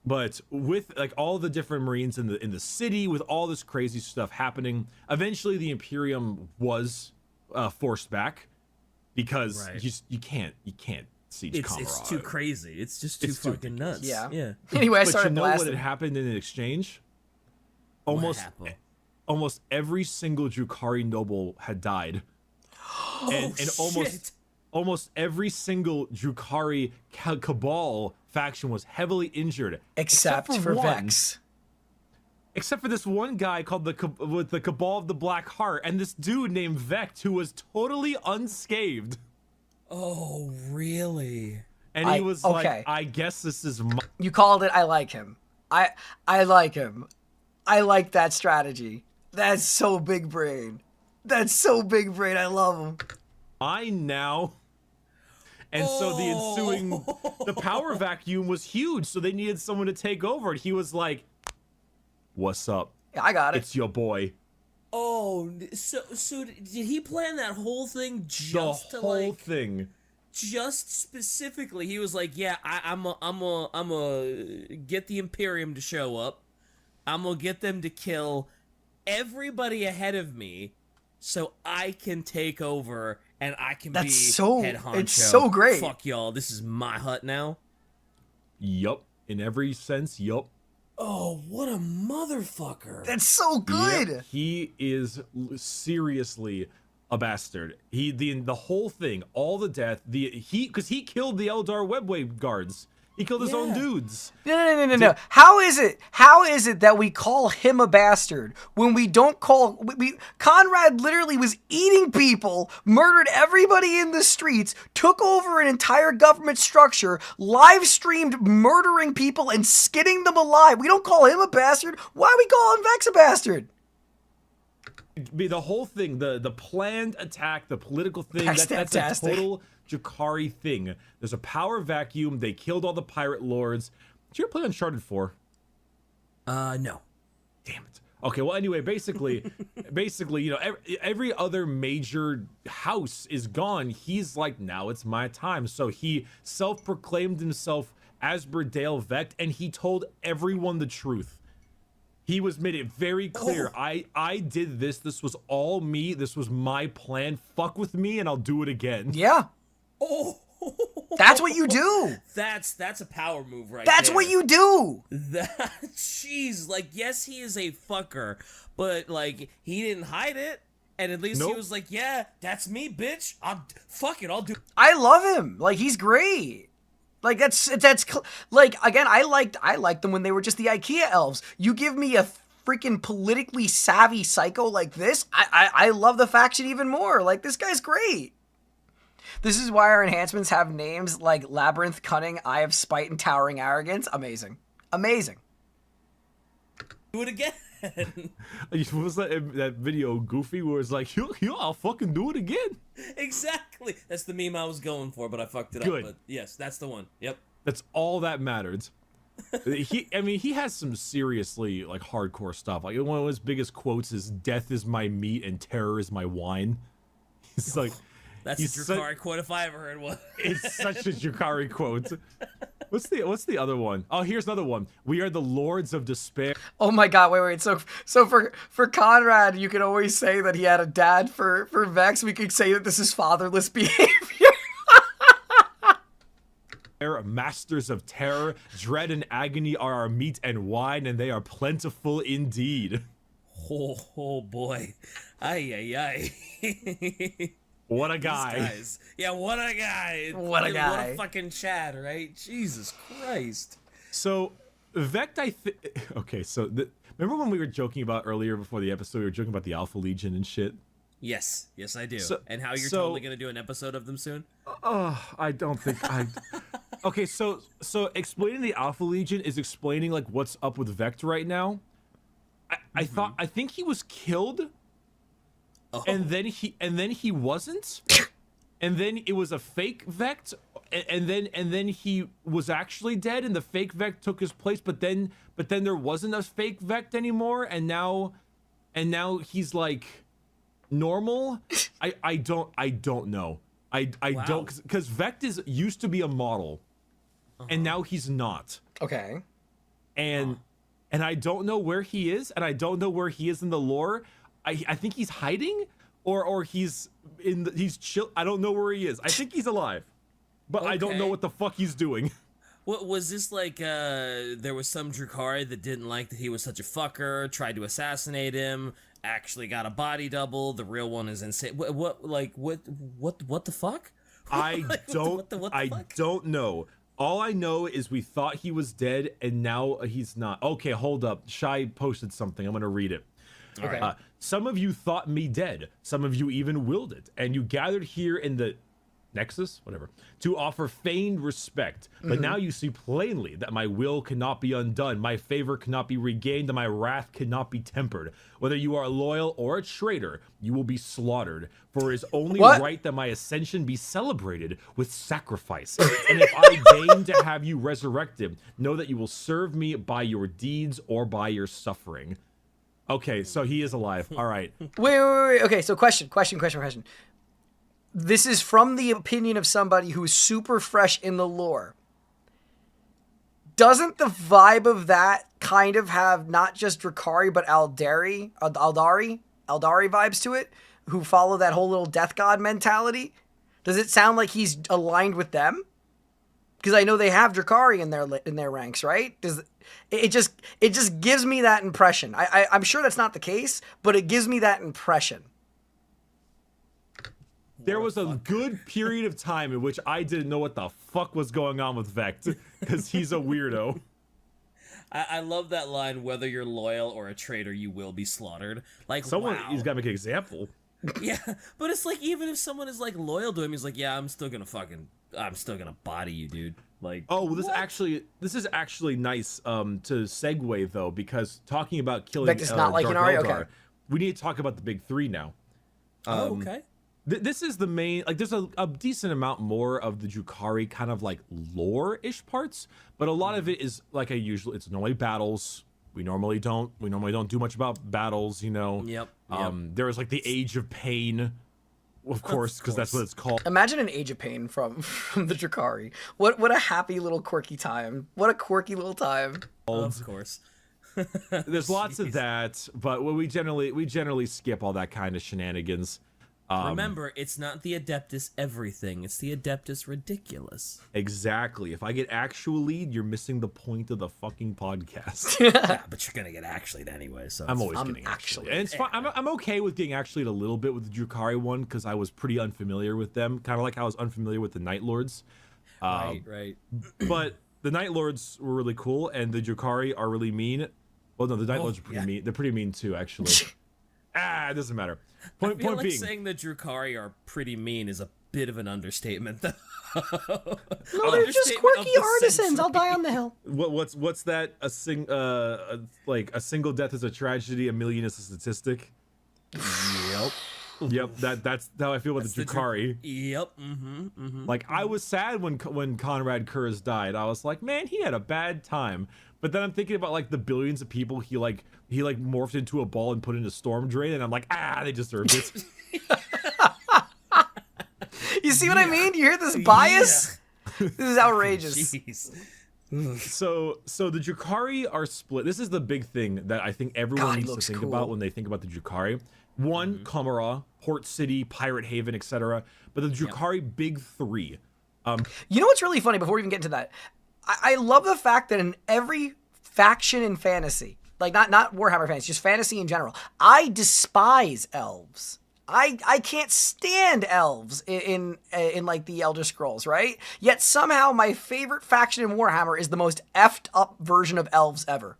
But with like all the different Marines in the city, with all this crazy stuff happening, eventually the Imperium was forced back because you can't siege Commorragh. It's too crazy. It's just too fucking nuts. Yeah. Anyway, I started what had happened in exchange? Almost every single Drukhari noble had died, and almost every single Drukhari cabal faction was heavily injured, except for Vex. Except for this one guy called the Cabal of the Black Heart, and this dude named Vecht who was totally unscathed. Oh, really? And he was like, I guess this is my... You called it. I like him. I like him. I like that strategy. That's so big brain. That's so big brain. I love him. I now... And so the ensuing... The power vacuum was huge, so they needed someone to take over. And he was like... What's up? Yeah, I got it. It's your boy. Oh, so did he plan that whole thing just the whole thing? Just specifically, he was like, "Yeah, I'm a get the Imperium to show up. I'm gonna get them to kill everybody ahead of me, so I can take over and I can be head honcho. It's so great. Fuck y'all. This is my hut now." Yup. In every sense, yup. Oh, what a motherfucker. That's so good. Yep. He is seriously a bastard. The whole thing, all the death, because he killed the ELDAR webway guards. He killed his own dudes. No. How is it that we call him a bastard when we don't call... Conrad literally was eating people, murdered everybody in the streets, took over an entire government structure, live streamed murdering people and skinning them alive. We don't call him a bastard. Why do we call him Vex a bastard? The whole thing, the planned attack, the political thing, that's a total Drukhari thing. There's a power vacuum. They killed all the pirate lords. Did you ever play Uncharted 4? No. Damn it. Okay, well, anyway, basically, you know, every other major house is gone. He's like, now it's my time. So he self-proclaimed himself as Berdale Vecht, and he told everyone the truth. He made it very clear. I did this. This was all me. This was my plan. Fuck with me, and I'll do it again. Yeah. Oh. That's what you do. That's a power move right That's there. What you do. Jeez, like, yes, he is a fucker, but, like, he didn't hide it, and at least he was like, yeah, that's me, bitch. I'll do. I love him. Like, he's great. Like, that's like, again, I liked them when they were just the IKEA elves. You give me a freaking politically savvy psycho like this, I love the faction even more. Like, this guy's great. This is why our enhancements have names like Labyrinth, Cunning, Eye of Spite, and Towering Arrogance. Amazing. Amazing. Do it again. What was that video, Goofy, where it's like, yo, I'll fucking do it again. Exactly. That's the meme I was going for, but I fucked it up. But yes, that's the one. Yep. That's all that mattered. He has some seriously, like, hardcore stuff. Like, one of his biggest quotes is, "Death is my meat and terror is my wine." He's like... That's a Drukhari quote if I ever heard one. It's such a Drukhari quote. What's the other one? Oh, here's another one. "We are the lords of despair." Oh my god, wait. So for Conrad, you can always say that he had a dad. For Vex, we could say that this is fatherless behavior. "Masters of terror, dread and agony are our meat and wine, and they are plentiful indeed." Oh boy. Ay. What a guy. Yeah, what a guy. What a guy. What a fucking Chad, right? Jesus Christ. So, Vect, okay, so remember when we were joking about earlier before the episode, we were joking about the Alpha Legion and shit? Yes, I do. And how you're totally going to do an episode of them soon? I don't think I... Okay, so explaining the Alpha Legion is explaining, like, what's up with Vect right now. I think he was killed... Oh. And then he wasn't, and then it was a fake Vect, and then he was actually dead, and the fake Vect took his place. But then there wasn't a fake Vect anymore, and now he's like normal. I don't know. I Wow. don't, because Vect used to be a model, and now he's not. Okay. And I don't know where he is, and I don't know where he is in the lore. I think he's hiding, or he's chill. I don't know where he is. I think he's alive, but okay. I don't know what the fuck he's doing. What was this like? There was some Drukhari that didn't like that he was such a fucker, tried to assassinate him, actually got a body double. The real one is insane. What the fuck? I don't know. All I know is we thought he was dead, and now he's not. Okay, hold up. Shai posted something. I'm gonna read it. Okay. Some of you thought me dead. Some of you even willed it. And you gathered here in the Nexus, whatever, to offer feigned respect. But now you see plainly that my will cannot be undone, my favor cannot be regained, and my wrath cannot be tempered. Whether you are loyal or a traitor, you will be slaughtered. For it is only right that my ascension be celebrated with sacrifice. And if I deign to have you resurrected, know that you will serve me by your deeds or by your suffering. Okay, so he is alive. All right. Wait. Okay, so question. This is from the opinion of somebody who's super fresh in the lore. Doesn't the vibe of that kind of have not just Drukhari, but Eldari vibes to it, who follow that whole little death god mentality? Does it sound like he's aligned with them? Because I know they have Drukhari in their ranks, right? It just gives me that impression. I'm sure that's not the case, but it gives me that impression. There was a good period of time in which I didn't know what the fuck was going on with Vect, because he's a weirdo. I love that line, whether you're loyal or a traitor, you will be slaughtered. Like, someone, wow. He's got to make an example. Yeah, but it's like, even if someone is like loyal to him, he's like, yeah, I'm still gonna body you, dude. Like, oh, well, this is actually nice to segue though, because talking about killing Vect is not like an Ari. Okay, we need to talk about the big three now. Okay. This is the main, like, there's a decent amount more of the Drukhari kind of like lore-ish parts, but a lot of it is like it's normally battles. We normally don't do much about battles, you know. Yep. There was like the Age of Pain, of course, because that's what it's called. Imagine an Age of Pain from the Drukhari. What a happy little quirky time. What a quirky little time. Of course. There's lots of that, but we generally skip all that kind of shenanigans. Remember, it's not the Adeptus everything, it's the Adeptus ridiculous. Exactly. If I get actually, you're missing the point of the fucking podcast. Yeah, but you're gonna get actually anyway, so I'm always getting actually. And it's fine. I'm okay with getting actually a little bit with the Drukhari one, because I was pretty unfamiliar with them, kind of like how I was unfamiliar with the Night Lords. Right. But the Night Lords were really cool, and the Drukhari are really mean. Well, no, the Night Lords are pretty mean. They're pretty mean too, actually. It doesn't matter. Point like being, saying the Drukhari are pretty mean is a bit of an understatement, though. No, they're just quirky artisans. I'll die on the hill. What's that? A single death is a tragedy, a million is a statistic. Yep. That's how I feel about the Drukhari. Yep. Like, I was sad when Conrad Kurz died. I was like, man, he had a bad time. But then I'm thinking about like the billions of people he morphed into a ball and put into Storm Drain, and I'm like, they deserved it. You see what I mean? Do you hear this bias? Yeah. This is outrageous. Jeez. So the Drukhari are split. This is the big thing that I think everyone needs to think about when they think about the Drukhari. One, Commorragh, Port City, Pirate Haven, etc. But the Drukhari big three. You know what's really funny, before we even get into that? I love the fact that in every faction in fantasy, Like not Warhammer fans, just fantasy in general. I despise elves. I can't stand elves in like the Elder Scrolls, right? Yet somehow my favorite faction in Warhammer is the most effed up version of elves ever.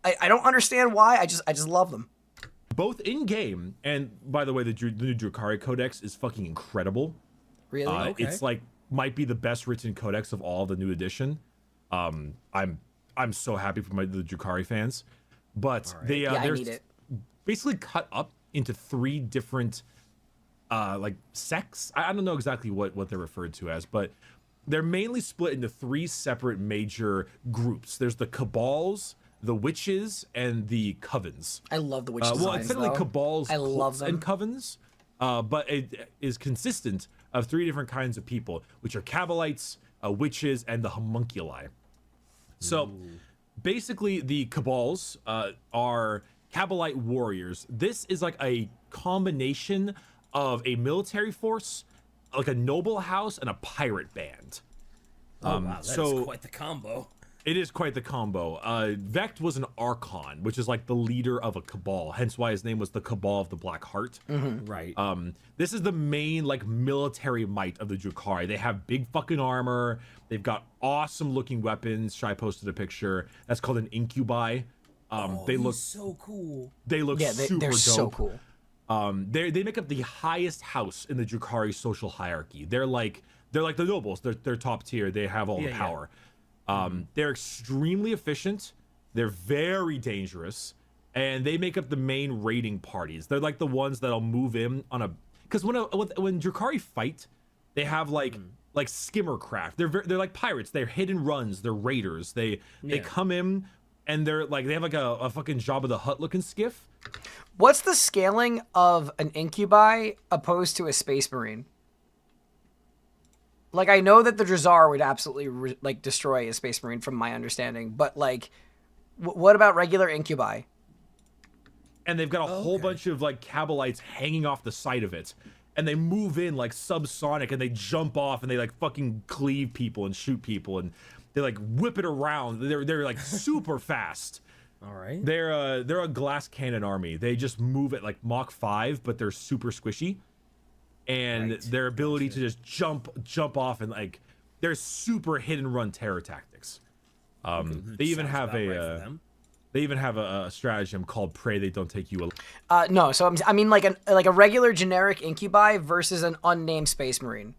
I don't understand why. I just love them. Both in game, and by the way, the new Drukhari Codex is fucking incredible. Really? Okay. It's like might be the best written codex of all the new edition. I'm so happy for the Drukhari fans, but right. I need it. Basically cut up into 3 different like sects. I don't know exactly what they're referred to as, but they're mainly split into 3 separate major groups. There's the Cabals, the Witches, and the Covens. I love the Witch designs, well, it's technically Cabals, I love them. and Covens, but it is consistent of 3 different kinds of people, which are Cabalites, Witches, and the Homunculi. So basically the Cabals are Cabalite warriors. This is like a combination of a military force, like a noble house, and a pirate band. Wow, that's quite the combo. It is quite the combo. Vect was an Archon, which is like the leader of a Cabal, hence why his name was the Cabal of the Black Heart. Right. This is the main like military might of the Drukhari. They have big fucking armor. They've got awesome looking weapons. Shai posted a picture. That's called an incubi. They look so cool. They look super they're dope. So cool. They make up the highest house in the Drukhari social hierarchy. They're like the nobles. They're top tier. They have all the power. They're extremely efficient. They're very dangerous, and they make up the main raiding parties. They're like the ones that'll move in on a because when Drukhari fight, they have like skimmer craft. They're like pirates. They're hit and runs. They're raiders. They come in and they have like a fucking Jabba the Hutt looking skiff. What's the scaling of an incubi opposed to a space marine? Like, I know that the Drazzar would absolutely destroy a space marine from my understanding, but like, what about regular incubi? And they've got a whole bunch of like Cabalites hanging off the side of it, and they move in like subsonic, and they jump off, and they like fucking cleave people and shoot people, and they like whip it around. They're like super fast. All right. They're a glass cannon army. They just move at like Mach 5, but they're super squishy. And their ability to just jump off and like they're super hit and run terror tactics. They even have a stratagem called "Pray They Don't Take You." No, so I mean like a regular generic incubi versus an unnamed space marine.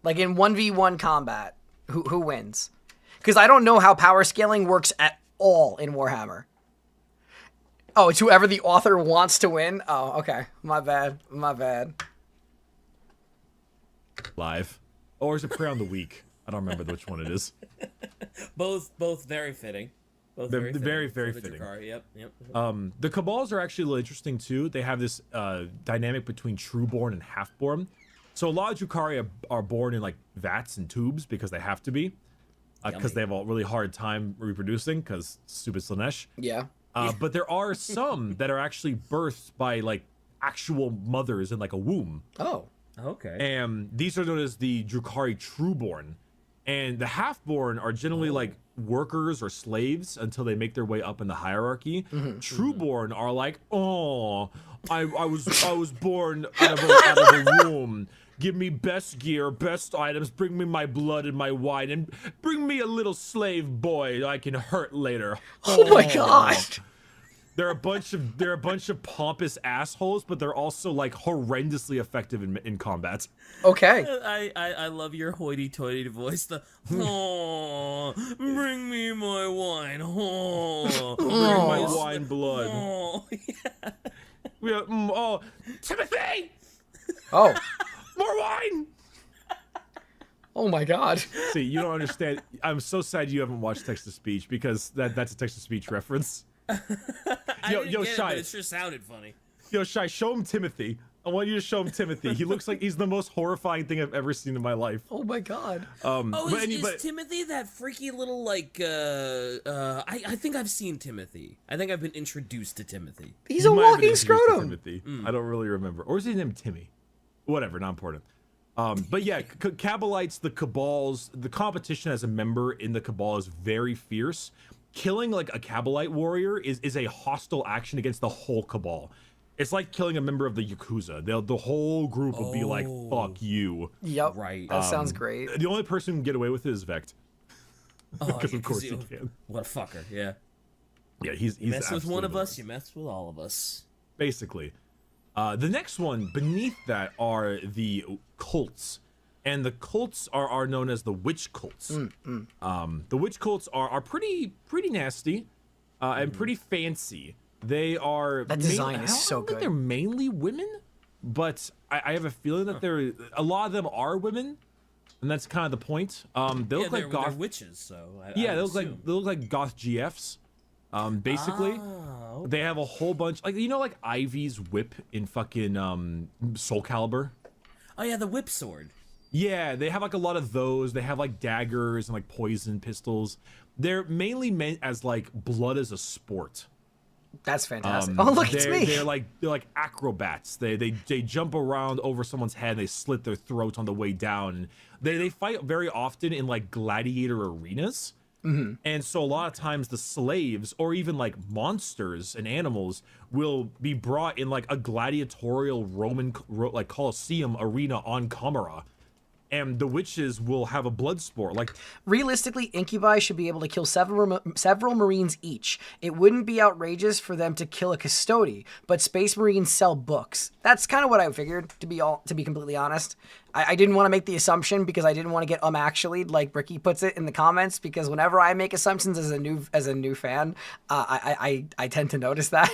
Like in 1v1 combat, who wins? Because I don't know how power scaling works at all in Warhammer. Oh, it's whoever the author wants to win. Oh, okay, my bad. Live, or is it Prey on the Week? I don't remember which one it is. Both very fitting. They're very fitting. Yep. The Cabals are actually a little interesting too. They have this dynamic between trueborn and halfborn. So a lot of Drukhari are born in like vats and tubes because they have to be, because they have a really hard time reproducing because stupid Slanesh. Yeah. But there are some that are actually birthed by like actual mothers in like a womb. Oh. Okay. And these are known as the Drukhari Trueborn. And the Halfborn are generally like workers or slaves until they make their way up in the hierarchy. Trueborn are like, oh, I was born out of a womb. Give me best gear, best items, bring me my blood and my wine, and bring me a little slave boy I can hurt later. Oh my god. They're a bunch of pompous assholes, but they're also like horrendously effective in combat. Okay. I love your hoity-toity voice. The bring me my wine. Bring my wine blood. Yeah. Timothy. Oh. More wine. Oh my god. See, you don't understand. I'm so sad you haven't watched Text-to-Speech because that's a Text-to-Speech reference. Yo, Shai, it sure sounded funny. Yo, Shai, show him Timothy. I want you to show him Timothy. He looks like he's the most horrifying thing I've ever seen in my life. Oh my god. Is Timothy that freaky little like? I think I've seen Timothy. I think I've been introduced to Timothy. He's a walking scrotum. Timothy. I don't really remember. Or is his name Timmy? Whatever, not important. But yeah, Cabalites, the Cabals, the competition as a member in the Cabal is very fierce. Killing like a Cabalite warrior is a hostile action against the whole Cabal. It's like killing a member of the Yakuza. The whole group will be like, fuck you. Yep. Right. That sounds great. The only person who can get away with it is Vect. Because yeah, of course he can. What a fucker, yeah. Yeah, he's mess with one of us, you mess with all of us. Basically. The next one beneath that are the cults. And the cults are known as the witch cults. The witch cults are pretty nasty and pretty fancy. They are that design is so good. They're mainly women, but I have a feeling that a lot of them are women, and that's kind of the point. They look like goth witches, so they look like goth GFs. Basically, they have a whole bunch like Ivy's whip in fucking Soul Calibur. Oh yeah, the whip sword. Yeah, they have like a lot of those. They have like daggers and like poison pistols. They're mainly meant as like blood as a sport. That's fantastic. Oh look, it's me. They're like acrobats. They jump around over someone's head. They slit their throats on the way down. They fight very often in like gladiator arenas. And so a lot of times the slaves or even like monsters and animals will be brought in like a gladiatorial Roman like Colosseum arena on Commorragh. And the witches will have a blood sport. Like realistically, incubi should be able to kill several Marines each. It wouldn't be outrageous for them to kill a custody, but Space Marines sell books. That's kind of what I figured. To be completely honest, I didn't want to make the assumption because I didn't want to get actually like Ricky puts it in the comments. Because whenever I make assumptions as a new fan, I tend to notice that.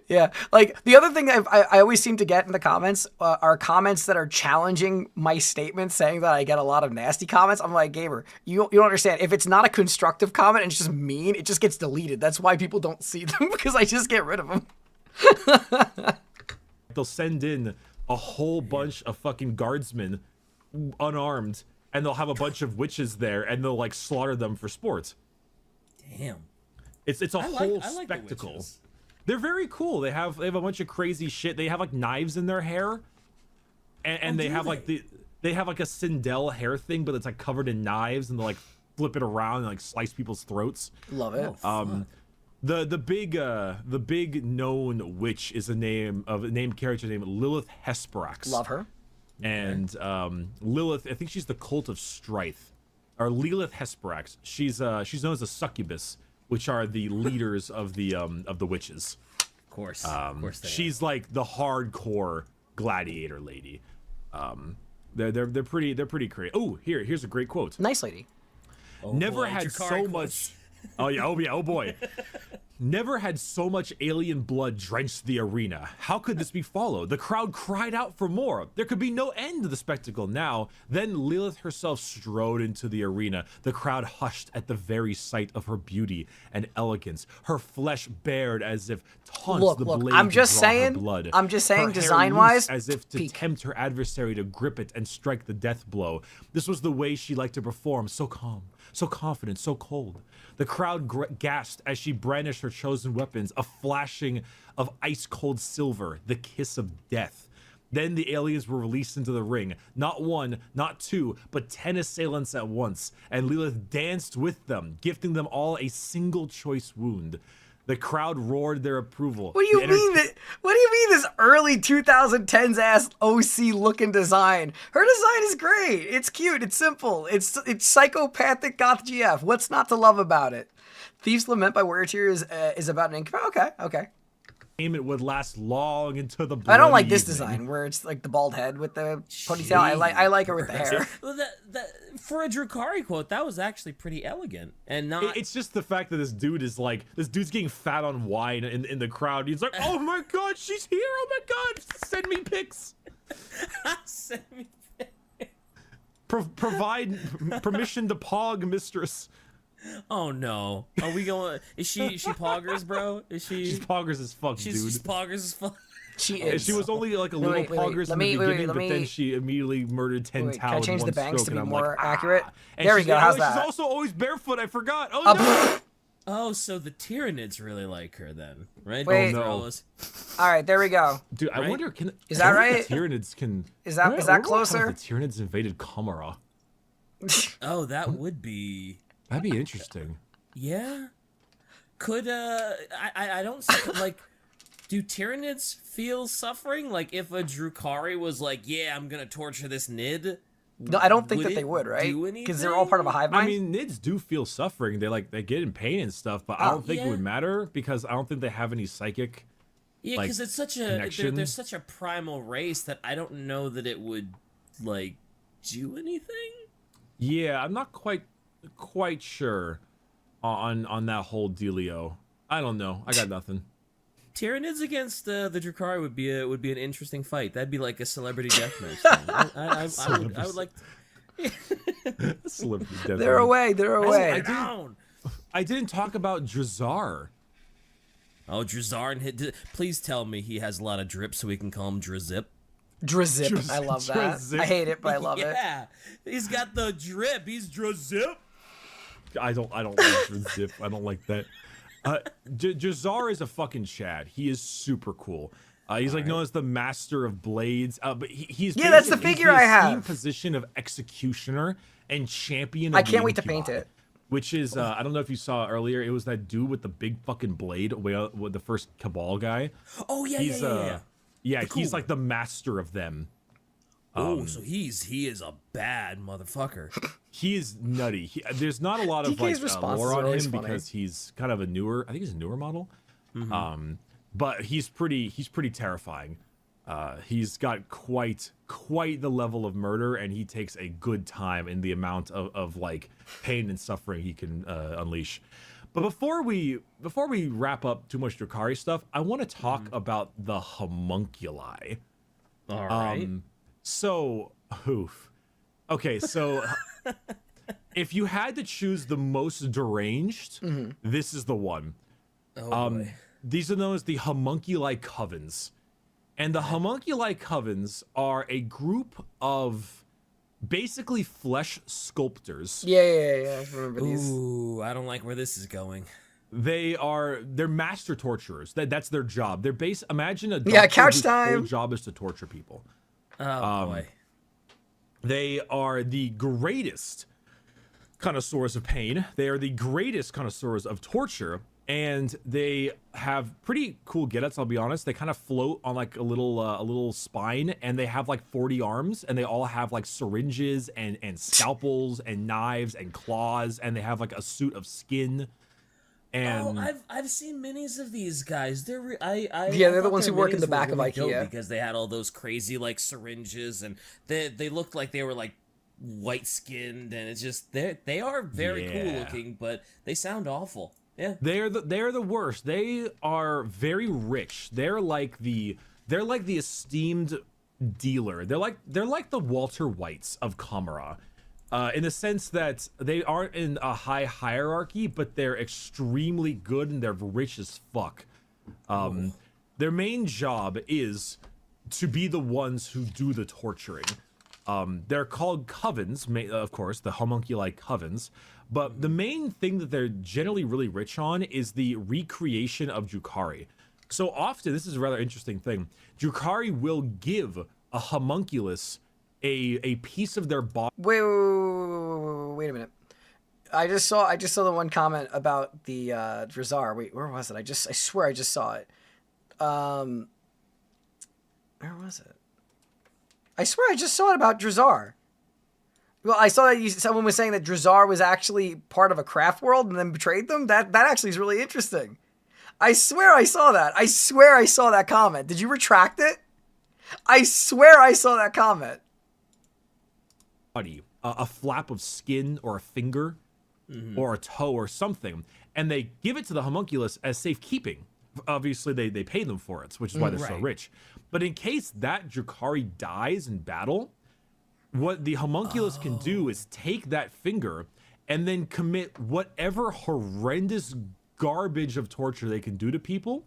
Yeah, like the other thing I always seem to get in the comments are comments that are challenging my statements, saying that I get a lot of nasty comments. I'm like, Gamer, you don't understand. If it's not a constructive comment and it's just mean, it just gets deleted. That's why people don't see them, because I just get rid of them. They'll send in a whole bunch of fucking guardsmen unarmed, and they'll have a bunch of witches there, and they'll like slaughter them for sport. Damn, it's a whole spectacle. They're very cool. They have a bunch of crazy shit. They have like knives in their hair, and they have like they have like a Sindel hair thing, but it's like covered in knives, and they like flip it around and like slice people's throats. Love it. The big known witch is a named character named Lilith Hesperax. Love her. And Lilith, I think she's the cult of Strife, or Lilith Hesperax. She's known as a succubus, which are the leaders of the witches. Of course she's like the hardcore gladiator lady. They're pretty great. Oh, here's a great quote. Nice lady. Never had so much. Oh boy. Never had so much alien blood drenched the arena. How could this be followed? The crowd cried out for more. There could be no end to the spectacle now. Then Lilith herself strode into the arena. The crowd hushed at the very sight of her beauty and elegance. Her flesh bared as if taunts the blade I'm just to draw saying, her blood. I'm just saying, Her hair design-wise, loose as if to tempt her adversary to grip it and strike the death blow. This was the way she liked to perform, so calm, so confident, so cold. The crowd gasped as she brandished her chosen weapons, a flashing of ice-cold silver, the kiss of death. Then the aliens were released into the ring. Not one, not two, but 10 assailants at once, and Lilith danced with them, gifting them all a single choice wound. The crowd roared their approval. What do you mean this early 2010s ass OC looking design? Her design is great. It's cute. It's simple. It's psychopathic goth GF. What's not to love about it? Thieves Lament by Warrior Tier is about an incubator. Okay. It would last long into the I don't like this design where it's like the bald head with the ponytail. I like her with the hair. Well, for a Drukhari quote, that was actually pretty elegant and not. It's just the fact that this dude's getting fat on wine in the crowd. He's like, oh my god, she's here! Oh my god, send me pics. Send me pics. Provide permission to pog, mistress. Oh no! Are we going? Is she poggers, bro? She's poggers as fuck, dude. She's poggers as fuck. She is. She was only like a little poggers in the beginning, but then she immediately murdered 10 towns. Can I change the bangs to be more like, accurate? And there we go. How's that? She's also always barefoot. I forgot. Oh no! Oh, so the Tyranids really like her then, right? Wait. Oh, no. All right, there we go. Dude, I Right? wonder, Is that right? The Tyranids can... Is that closer? If the Tyranids invaded Commorragh. Oh, that would be... That'd be interesting. Yeah. Could, I don't see, like... Do Tyranids feel suffering? Like, if a Drukhari was like, yeah, I'm gonna torture this Nid... No, I don't think that they would, right? Because they're all part of a hive mind. I mean, Nids do feel suffering. They get in pain and stuff, but I don't think it would matter because I don't think they have any psychic. Yeah, because it's such a they're such a primal race that I don't know that it would like do anything. Yeah, I'm not quite sure on that whole dealio. I don't know. I got nothing. Tyranids against the Drukhari would be an interesting fight. That'd be like a celebrity deathmatch thing. I would like. Celebrity deathmatch. They're away. They're away. I didn't talk about Drazar. Oh, Drazar and please tell me he has a lot of drip so we can call him Drazip. Drazip. I love that. Drazip. I hate it, but I love it. Yeah, he's got the drip. He's Drazip. I don't like Drazip. I don't like that. Drazar is a fucking Chad. He is super cool. He's like known as the master of blades. But he's that's the figure I have. Position of executioner and champion. Of I can't wait to paint it. Which is I don't know if you saw earlier. It was that dude with the big fucking blade, with the first Cabal guy. Oh yeah, yeah. He's like the master of them. Oh, so he is a bad motherfucker. He is nutty. There's not a lot of like lore on him because he's kind of a newer. I think he's a newer model. Mm-hmm. But he's pretty terrifying. He's got quite the level of murder, and he takes a good time in the amount of like pain and suffering he can unleash. But before we wrap up too much Drukhari stuff, I want to talk about the homunculi. All right. So, okay, so if you had to choose the most deranged, this is the one. Oh, boy. These are known as the homunculi covens. And the homunculi covens are a group of basically flesh sculptors. Yeah. I remember these. Ooh, I don't like where this is going. They're master torturers. That's their job. They're imagine a couch time. Whole job is to torture people. Oh boy. They are the greatest connoisseurs of pain. They are the greatest connoisseurs of torture, and they have pretty cool get-ups, I'll be honest. They kind of float on like a little spine, and they have like 40 arms, and they all have like syringes and scalpels and knives and claws, and they have like a suit of skin. And I've seen minis of these guys. They're the ones who work in the back of IKEA because they had all those crazy like syringes, and they looked like they were like white skinned, and it's just they are very cool looking, but they sound awful. Yeah, they're the worst. They are very rich. They're like the esteemed dealer. They're like the Walter Whites of Commorragh. In the sense that they aren't in a high hierarchy, but they're extremely good and they're rich as fuck. Their main job is to be the ones who do the torturing. They're called covens, of course, the homunculi covens. But the main thing that they're generally really rich on is the recreation of Drukhari. So often, this is a rather interesting thing, Drukhari will give a homunculus a piece of their body. Wait a minute. I just saw the one comment about the Drazar. Wait, where was it? I swear I just saw it. Where was it? I swear I just saw it about Drazar. Well, I saw that someone was saying that Drazar was actually part of a craft world and then betrayed them. That actually is really interesting. I swear I saw that. I swear I saw that comment. Did you retract it? I swear I saw that comment. A flap of skin or a finger or a toe or something, and they give it to the homunculus as safekeeping. Obviously, they pay them for it, which is why they're so rich. But in case that Drukhari dies in battle, what the homunculus can do is take that finger and then commit whatever horrendous garbage of torture they can do to people,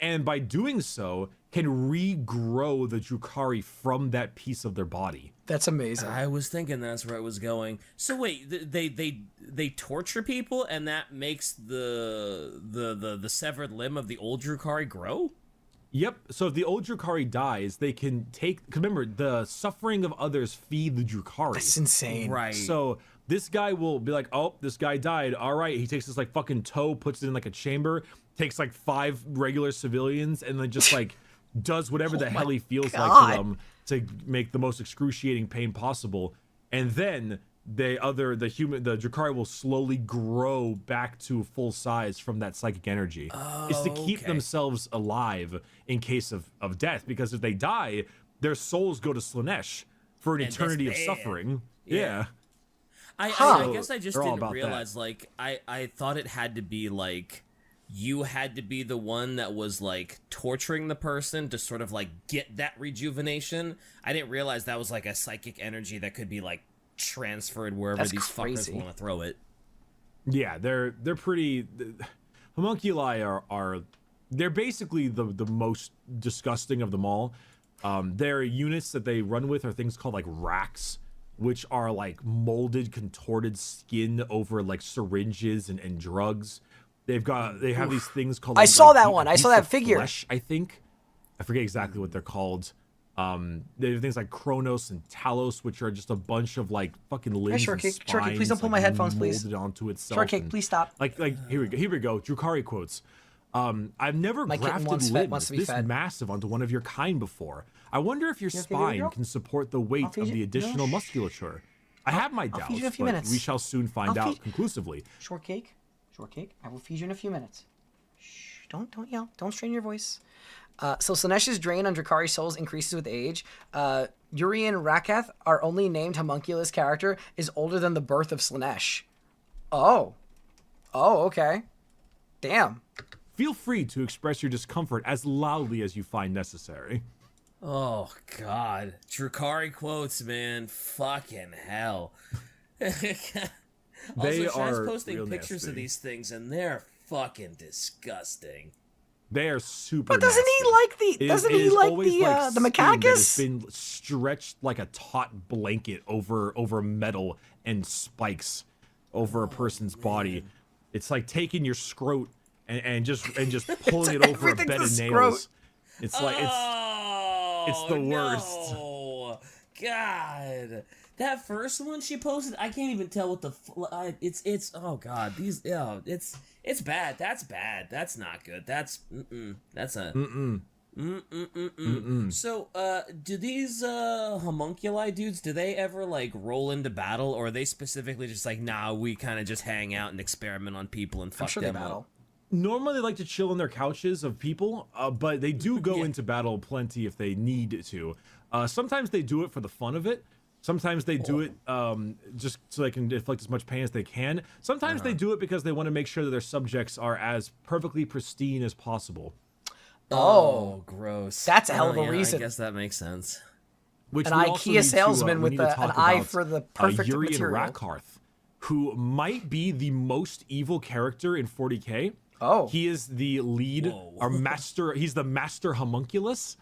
and by doing so, can regrow the Drukhari from that piece of their body. That's amazing. I was thinking that's where it was going. So wait, they torture people, and that makes the severed limb of the old Drukhari grow? Yep. So if the old Drukhari dies, they can take. Cause remember, the suffering of others feed the Drukhari. That's insane. Right. So this guy will be like, oh, this guy died. All right. He takes this like fucking toe, puts it in like a chamber, takes like 5 regular civilians, and then just like does whatever the hell he feels like to them to make the most excruciating pain possible. And then the Drukhari will slowly grow back to full size from that psychic energy. It's to keep themselves alive in case of death, because if they die, their souls go to Slaanesh for an eternity of suffering. Yeah. I guess I just didn't realize, like, I thought it had to be, like, you had to be the one that was, like, torturing the person to sort of, like, get that rejuvenation. I didn't realize that was, like, a psychic energy that could be, like, transferred wherever these fuckers want to throw it. Yeah, they're pretty... Homunculi are they're basically the most disgusting of them all. Their units that they run with are things called, like, racks, which are, like, molded, contorted skin over, like, syringes and drugs. They have these things called... I saw that one. I saw that figure. Flesh, I think. I forget exactly what they're called. They have things like Kronos and Talos, which are just a bunch of like fucking limbs and spines. Shortcake, please don't pull my headphones, please. Molded onto itself. Shortcake, please stop. Like here we go. Drukhari quotes. I've never grafted limbs this massive onto one of your kind before. I wonder if your spine can support the weight of the additional musculature. I have my doubts, but we shall soon find out conclusively. Shortcake, I will feed you in a few minutes. Shh, don't yell. Don't strain your voice. So Slaanesh's drain on Drukhari souls increases with age. Urian Rakath, our only named homunculus character, is older than the birth of Slaanesh. Oh, okay. Damn. Feel free to express your discomfort as loudly as you find necessary. Oh, God. Drukhari quotes, man. Fucking hell. Also, Shai's posting pictures of these things, and they're fucking disgusting. They are super. But doesn't he like the? Doesn't he like the Macacus? It's been stretched like a taut blanket over metal and spikes over a person's body. It's like taking your scrot and just pulling it over a bed of nails. It's like it's the worst. No. God. That first one she posted, I can't even tell what the it's oh god, it's bad. That's bad. That's not good. That's So, do these homunculi dudes, do they ever like roll into battle, or are they specifically just like, nah, we kind of just hang out and experiment on people and fuck them up? Normally they like to chill on their couches of people, but they do go into battle plenty if they need to. Sometimes they do it for the fun of it. Sometimes they do it just so they can inflict as much pain as they can. Sometimes they do it because they want to make sure that their subjects are as perfectly pristine as possible. Oh, gross. That's a hell of a reason. I guess that makes sense. Which an IKEA salesman with an eye for the perfect material. Urian Rakath, who might be the most evil character in 40K. Oh. He is the lead, our master. He's the master homunculus.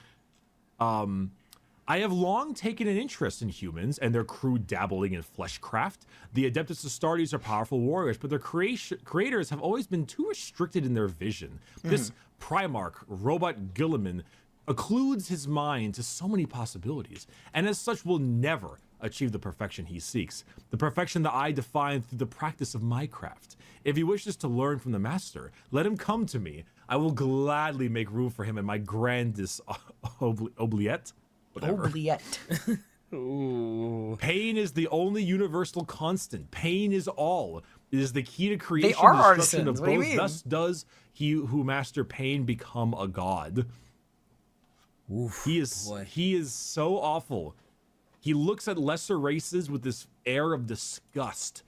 I have long taken an interest in humans and their crude dabbling in fleshcraft. The Adeptus Astartes are powerful warriors, but their creators have always been too restricted in their vision. This Primarch, Robot Guilliman, occludes his mind to so many possibilities, and as such will never achieve the perfection he seeks. The perfection that I define through the practice of my craft. If he wishes to learn from the master, let him come to me. I will gladly make room for him in my grandest oubliette. Oubliette. Pain is the only universal constant. Pain is all. It is the key to creation. They are the artisans. of what do you both. mean? Thus does he who master pain become a god. Oof, he is so awful. He looks at lesser races with this air of disgust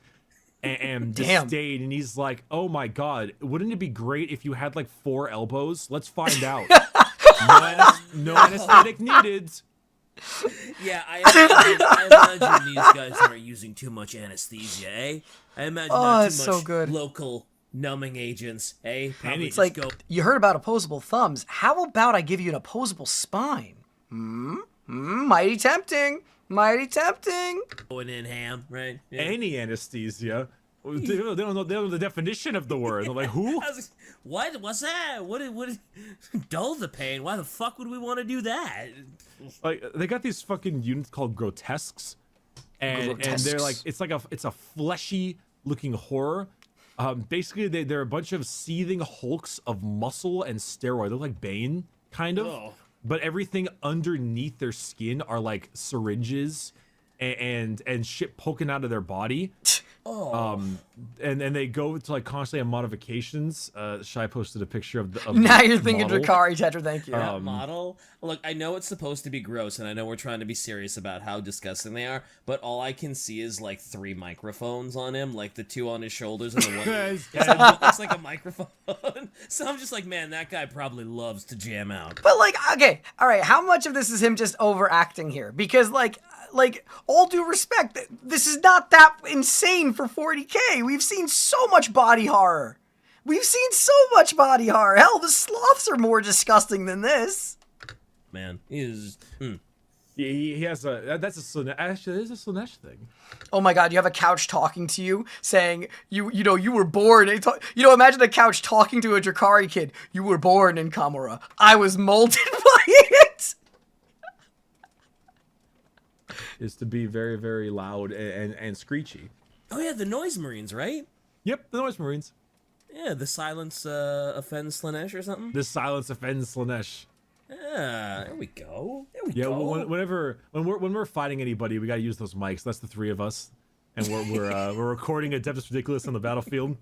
and disdain, and he's like, "Oh my god, wouldn't it be great if you had like 4 elbows? Let's find out." No anesthetic needed. Yeah, I imagine these guys aren't using too much anesthesia, eh? I imagine not too much local numbing agents, eh? Probably It's like, you heard about opposable thumbs. How about I give you an opposable spine? Mighty tempting. Mighty tempting. Going in ham, right? Yeah. Any anesthesia. They don't know the definition of the word. They're like, who? What? What's that? What? Dull the pain? Why the fuck would we want to do that? Like, they got these fucking units called grotesques, and they're like, it's a fleshy looking horror. Basically, they're a bunch of seething hulks of muscle and steroid. They're like Bane, kind of. Oh. But everything underneath their skin are like syringes and shit poking out of their body. Oh. And they go to like constantly have modifications. Shai posted a picture of the now you're thinking Drukhari, Tetra, thank you. That model. Look, I know it's supposed to be gross, and I know we're trying to be serious about how disgusting they are, but all I can see is like 3 microphones on him, like the 2 on his shoulders and the one looks like a microphone. So I'm just like, man, that guy probably loves to jam out. But like, okay, all right, how much of this is him just overacting here? Because like all due respect, this is not that insane for 40K. We've seen so much body horror. We've seen so much body horror. Hell, the sloths are more disgusting than this. Man, he is. He has that's a Slaanesh. It is a Slaanesh thing. Oh my god, you have a couch talking to you, saying you know you were born. Imagine a couch talking to a Drukhari kid. You were born in Commorragh. I was molded by it. Is to be very, very loud and screechy. Oh yeah, the Noise Marines, right? Yep, the Noise Marines. Yeah, the silence offends Slaanesh or something. The silence offends Slaanesh. Yeah, there we go. There we Yeah, go. when we're fighting anybody, we gotta use those mics. That's the 3 of us, and we're recording Adeptus Ridiculous on the battlefield.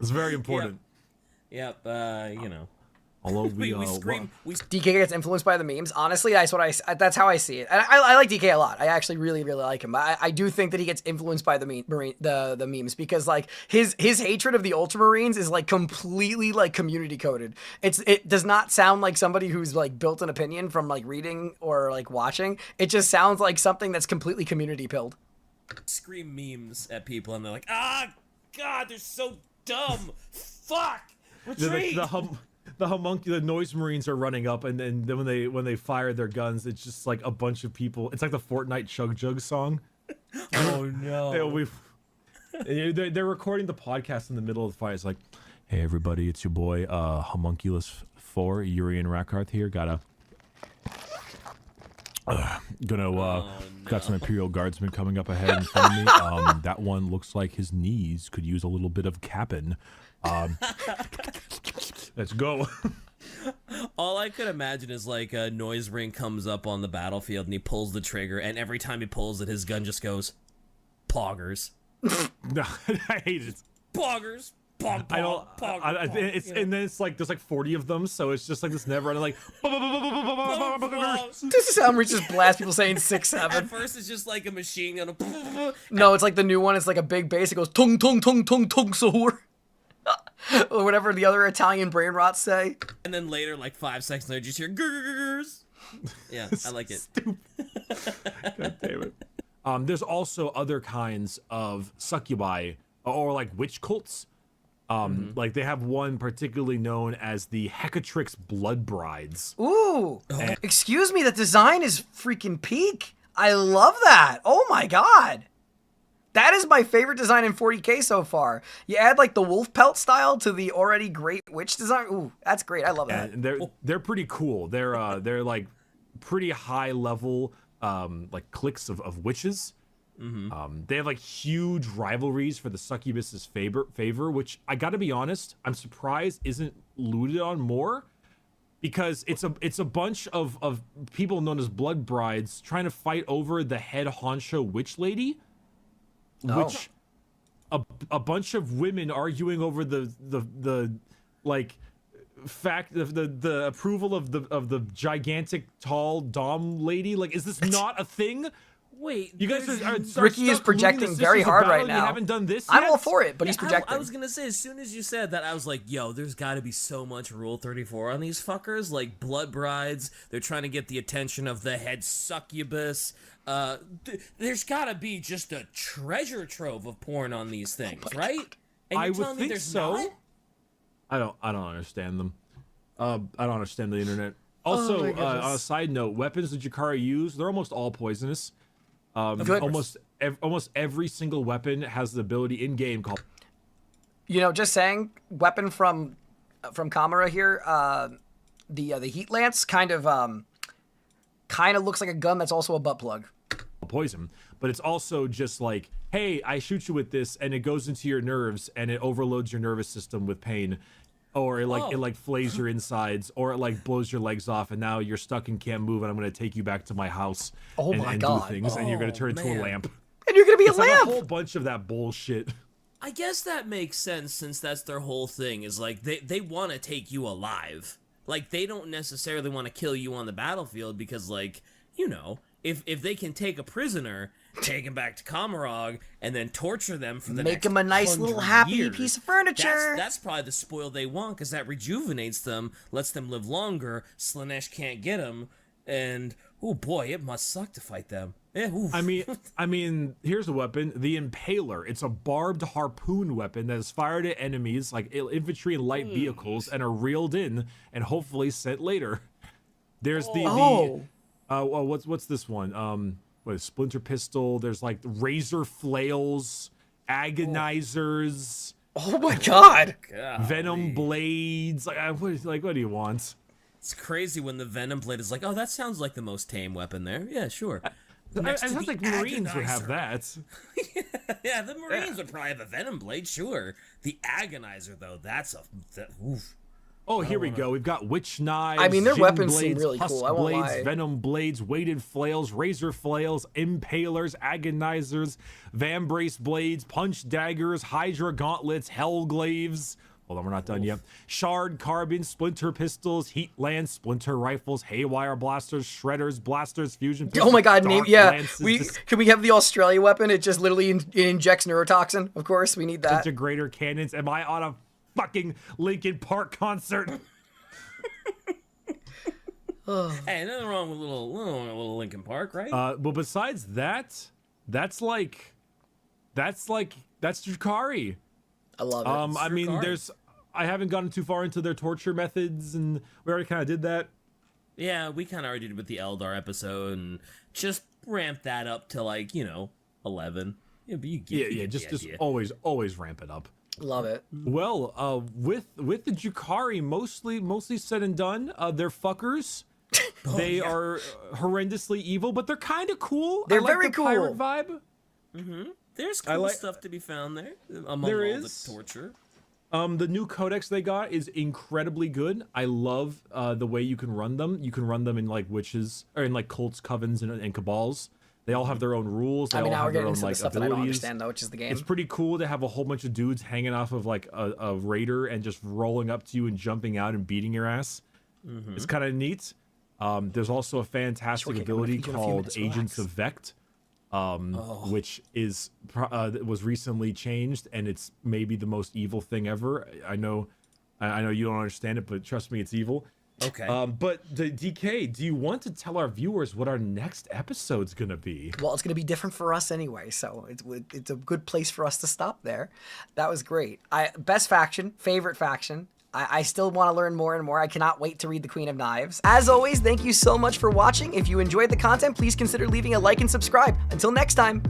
It's very important. Yep. You know. Although we scream. DK gets influenced by the memes. Honestly, that's how I see it. And I like DK a lot. I actually really, really like him. I do think that he gets influenced by the memes because like his hatred of the Ultramarines is like completely like community coded. It does not sound like somebody who's like built an opinion from like reading or like watching. It just sounds like something that's completely community pilled. Scream memes at people and they're like, ah, God, they're so dumb. Fuck. Retreat. The Noise Marines are running up, and then when they fire their guns, it's just like a bunch of people. It's like the Fortnite Chug Jug song. Oh no! They're recording the podcast in the middle of the fight. It's like, hey everybody, it's your boy Homunculus 4, Urian Rakarth here. Got some Imperial Guardsmen coming up ahead in front of me. That one looks like his knees could use a little bit of capping. Let's go. All I could imagine is like a Noise Ring comes up on the battlefield and he pulls the trigger, and every time he pulls it, his gun just goes, poggers. No, I hate it. Poggers. Pog, pog, poggers. And then it's like there's like 40 of them, so it's just like this never-ending like. This is how we just blast people saying 6-7. At first, it's just like a machine gun. No, it's like the new one. It's like a big bass. It goes tung tung tung tung tung sahur. Or whatever the other Italian brain rots say. And then later, like 5 seconds later, you just hear gurrs. Yeah, I like it. Stupid. God damn it. There's also other kinds of succubi or like witch cults. Like they have one particularly known as the Hecatrix Blood Brides. Ooh, excuse me, the design is freaking peak. I love that. Oh my god. That is my favorite design in 40K so far. You add like the wolf pelt style to the already great witch design. Ooh, that's great. I love that. And they're pretty cool. They're like pretty high level like cliques of witches. They have like huge rivalries for the succubus's favor, which I gotta be honest, I'm surprised isn't looted on more, because it's a bunch of people known as blood brides trying to fight over the head honcho witch lady. Which a bunch of women arguing over the like fact the approval of the gigantic tall dom lady. Like, is this not a thing? Wait, you guys are Ricky is projecting very hard right now. You haven't done this I'm yet? all for it, but he's projecting. I was gonna say, as soon as you said that, I was like, yo, there's gotta be so much Rule 34 on these fuckers. Like, blood brides, they're trying to get the attention of the head succubus. There's gotta be just a treasure trove of porn on these things, right? And I you're would telling me think there's so. not? I don't understand them. I don't understand the internet. Also, on a side note, weapons that Drukhari use, they're almost all poisonous. Almost every single weapon has the ability in game called. You know, just saying, weapon from Commorragh here, the heat lance kind of looks like a gun that's also a butt plug. Poison, but it's also just like, hey, I shoot you with this, and it goes into your nerves, and it overloads your nervous system with pain, or it like flays your insides, or it like blows your legs off, and now you're stuck and can't move, and I'm gonna take you back to my house and do things, and you're gonna turn into a lamp. And you're gonna be a lamp. Like a whole bunch of that bullshit. I guess that makes sense, since that's their whole thing, is like they want to take you alive. Like, they don't necessarily want to kill you on the battlefield, because, like, you know, if they can take a prisoner, take him back to Commorragh, and then torture them for the next 100 years. Make him a nice little happy piece of furniture. That's probably the spoil they want, because that rejuvenates them, lets them live longer. Slaanesh can't get them, and oh boy, it must suck to fight them. Yeah, I mean, here's a weapon: the Impaler. It's a barbed harpoon weapon that is fired at enemies like infantry and light vehicles, and are reeled in and hopefully sent later. There's what's this one? What is Splinter Pistol? There's like razor flails, agonizers. Oh my god! Venom blades. What do you want? It's crazy when the Venom blade is like, oh, that sounds like the most tame weapon there. Yeah, sure. It sounds like Marines would have that. Yeah, the Marines would probably have a Venom blade, sure. The Agonizer, though, oof. Oh, here we go. We've got witch knives. I mean, their weapons blades, seem really cool. I won't blades, lie. Venom blades, weighted flails, razor flails, impalers, agonizers, vambrace blades, punch daggers, hydra gauntlets, hellglaives. Hold on, we're not done yet. Shard carbine, splinter pistols, heat lance, splinter rifles, haywire blasters, shredders, blasters, fusion pistols. Oh my god, lances, can we have the Australia weapon? It just literally injects neurotoxin. Of course, we need that. Disintegrator cannons. Am I on a fucking Linkin Park concert? Hey, nothing wrong with a little Linkin Park, right? But besides that, that's Drukhari. I love it. I mean, I haven't gotten too far into their torture methods, and we already kind of did that. Yeah, we kind of already did with the ELDAR episode, and just ramp that up to 11. Yeah, but just always ramp it up. Love it. Well, with the Drukhari mostly said and done, they're fuckers. They are horrendously evil, but they're kind of cool. They're I like very the cool. pirate vibe. Mm-hmm. There's cool stuff to be found there among all the torture. The new codex they got is incredibly good. I love the way you can run them. You can run them in like witches or in like cults, covens, and cabals. They all have their own rules. They all have their own like stuff abilities. That I don't understand though, which is the game. It's pretty cool to have a whole bunch of dudes hanging off of like a raider and just rolling up to you and jumping out and beating your ass. Mm-hmm. It's kind of neat. There's also a fantastic ability called Agents of Vect. Which was recently changed, and it's maybe the most evil thing ever. I know you don't understand it, but trust me, it's evil. Okay. But the DK, do you want to tell our viewers what our next episode's gonna be? Well, it's gonna be different for us anyway, so it's a good place for us to stop there. That was great. Best faction, favorite faction. I still want to learn more and more. I cannot wait to read The Queen of Knives. As always, thank you so much for watching. If you enjoyed the content, please consider leaving a like and subscribe. Until next time.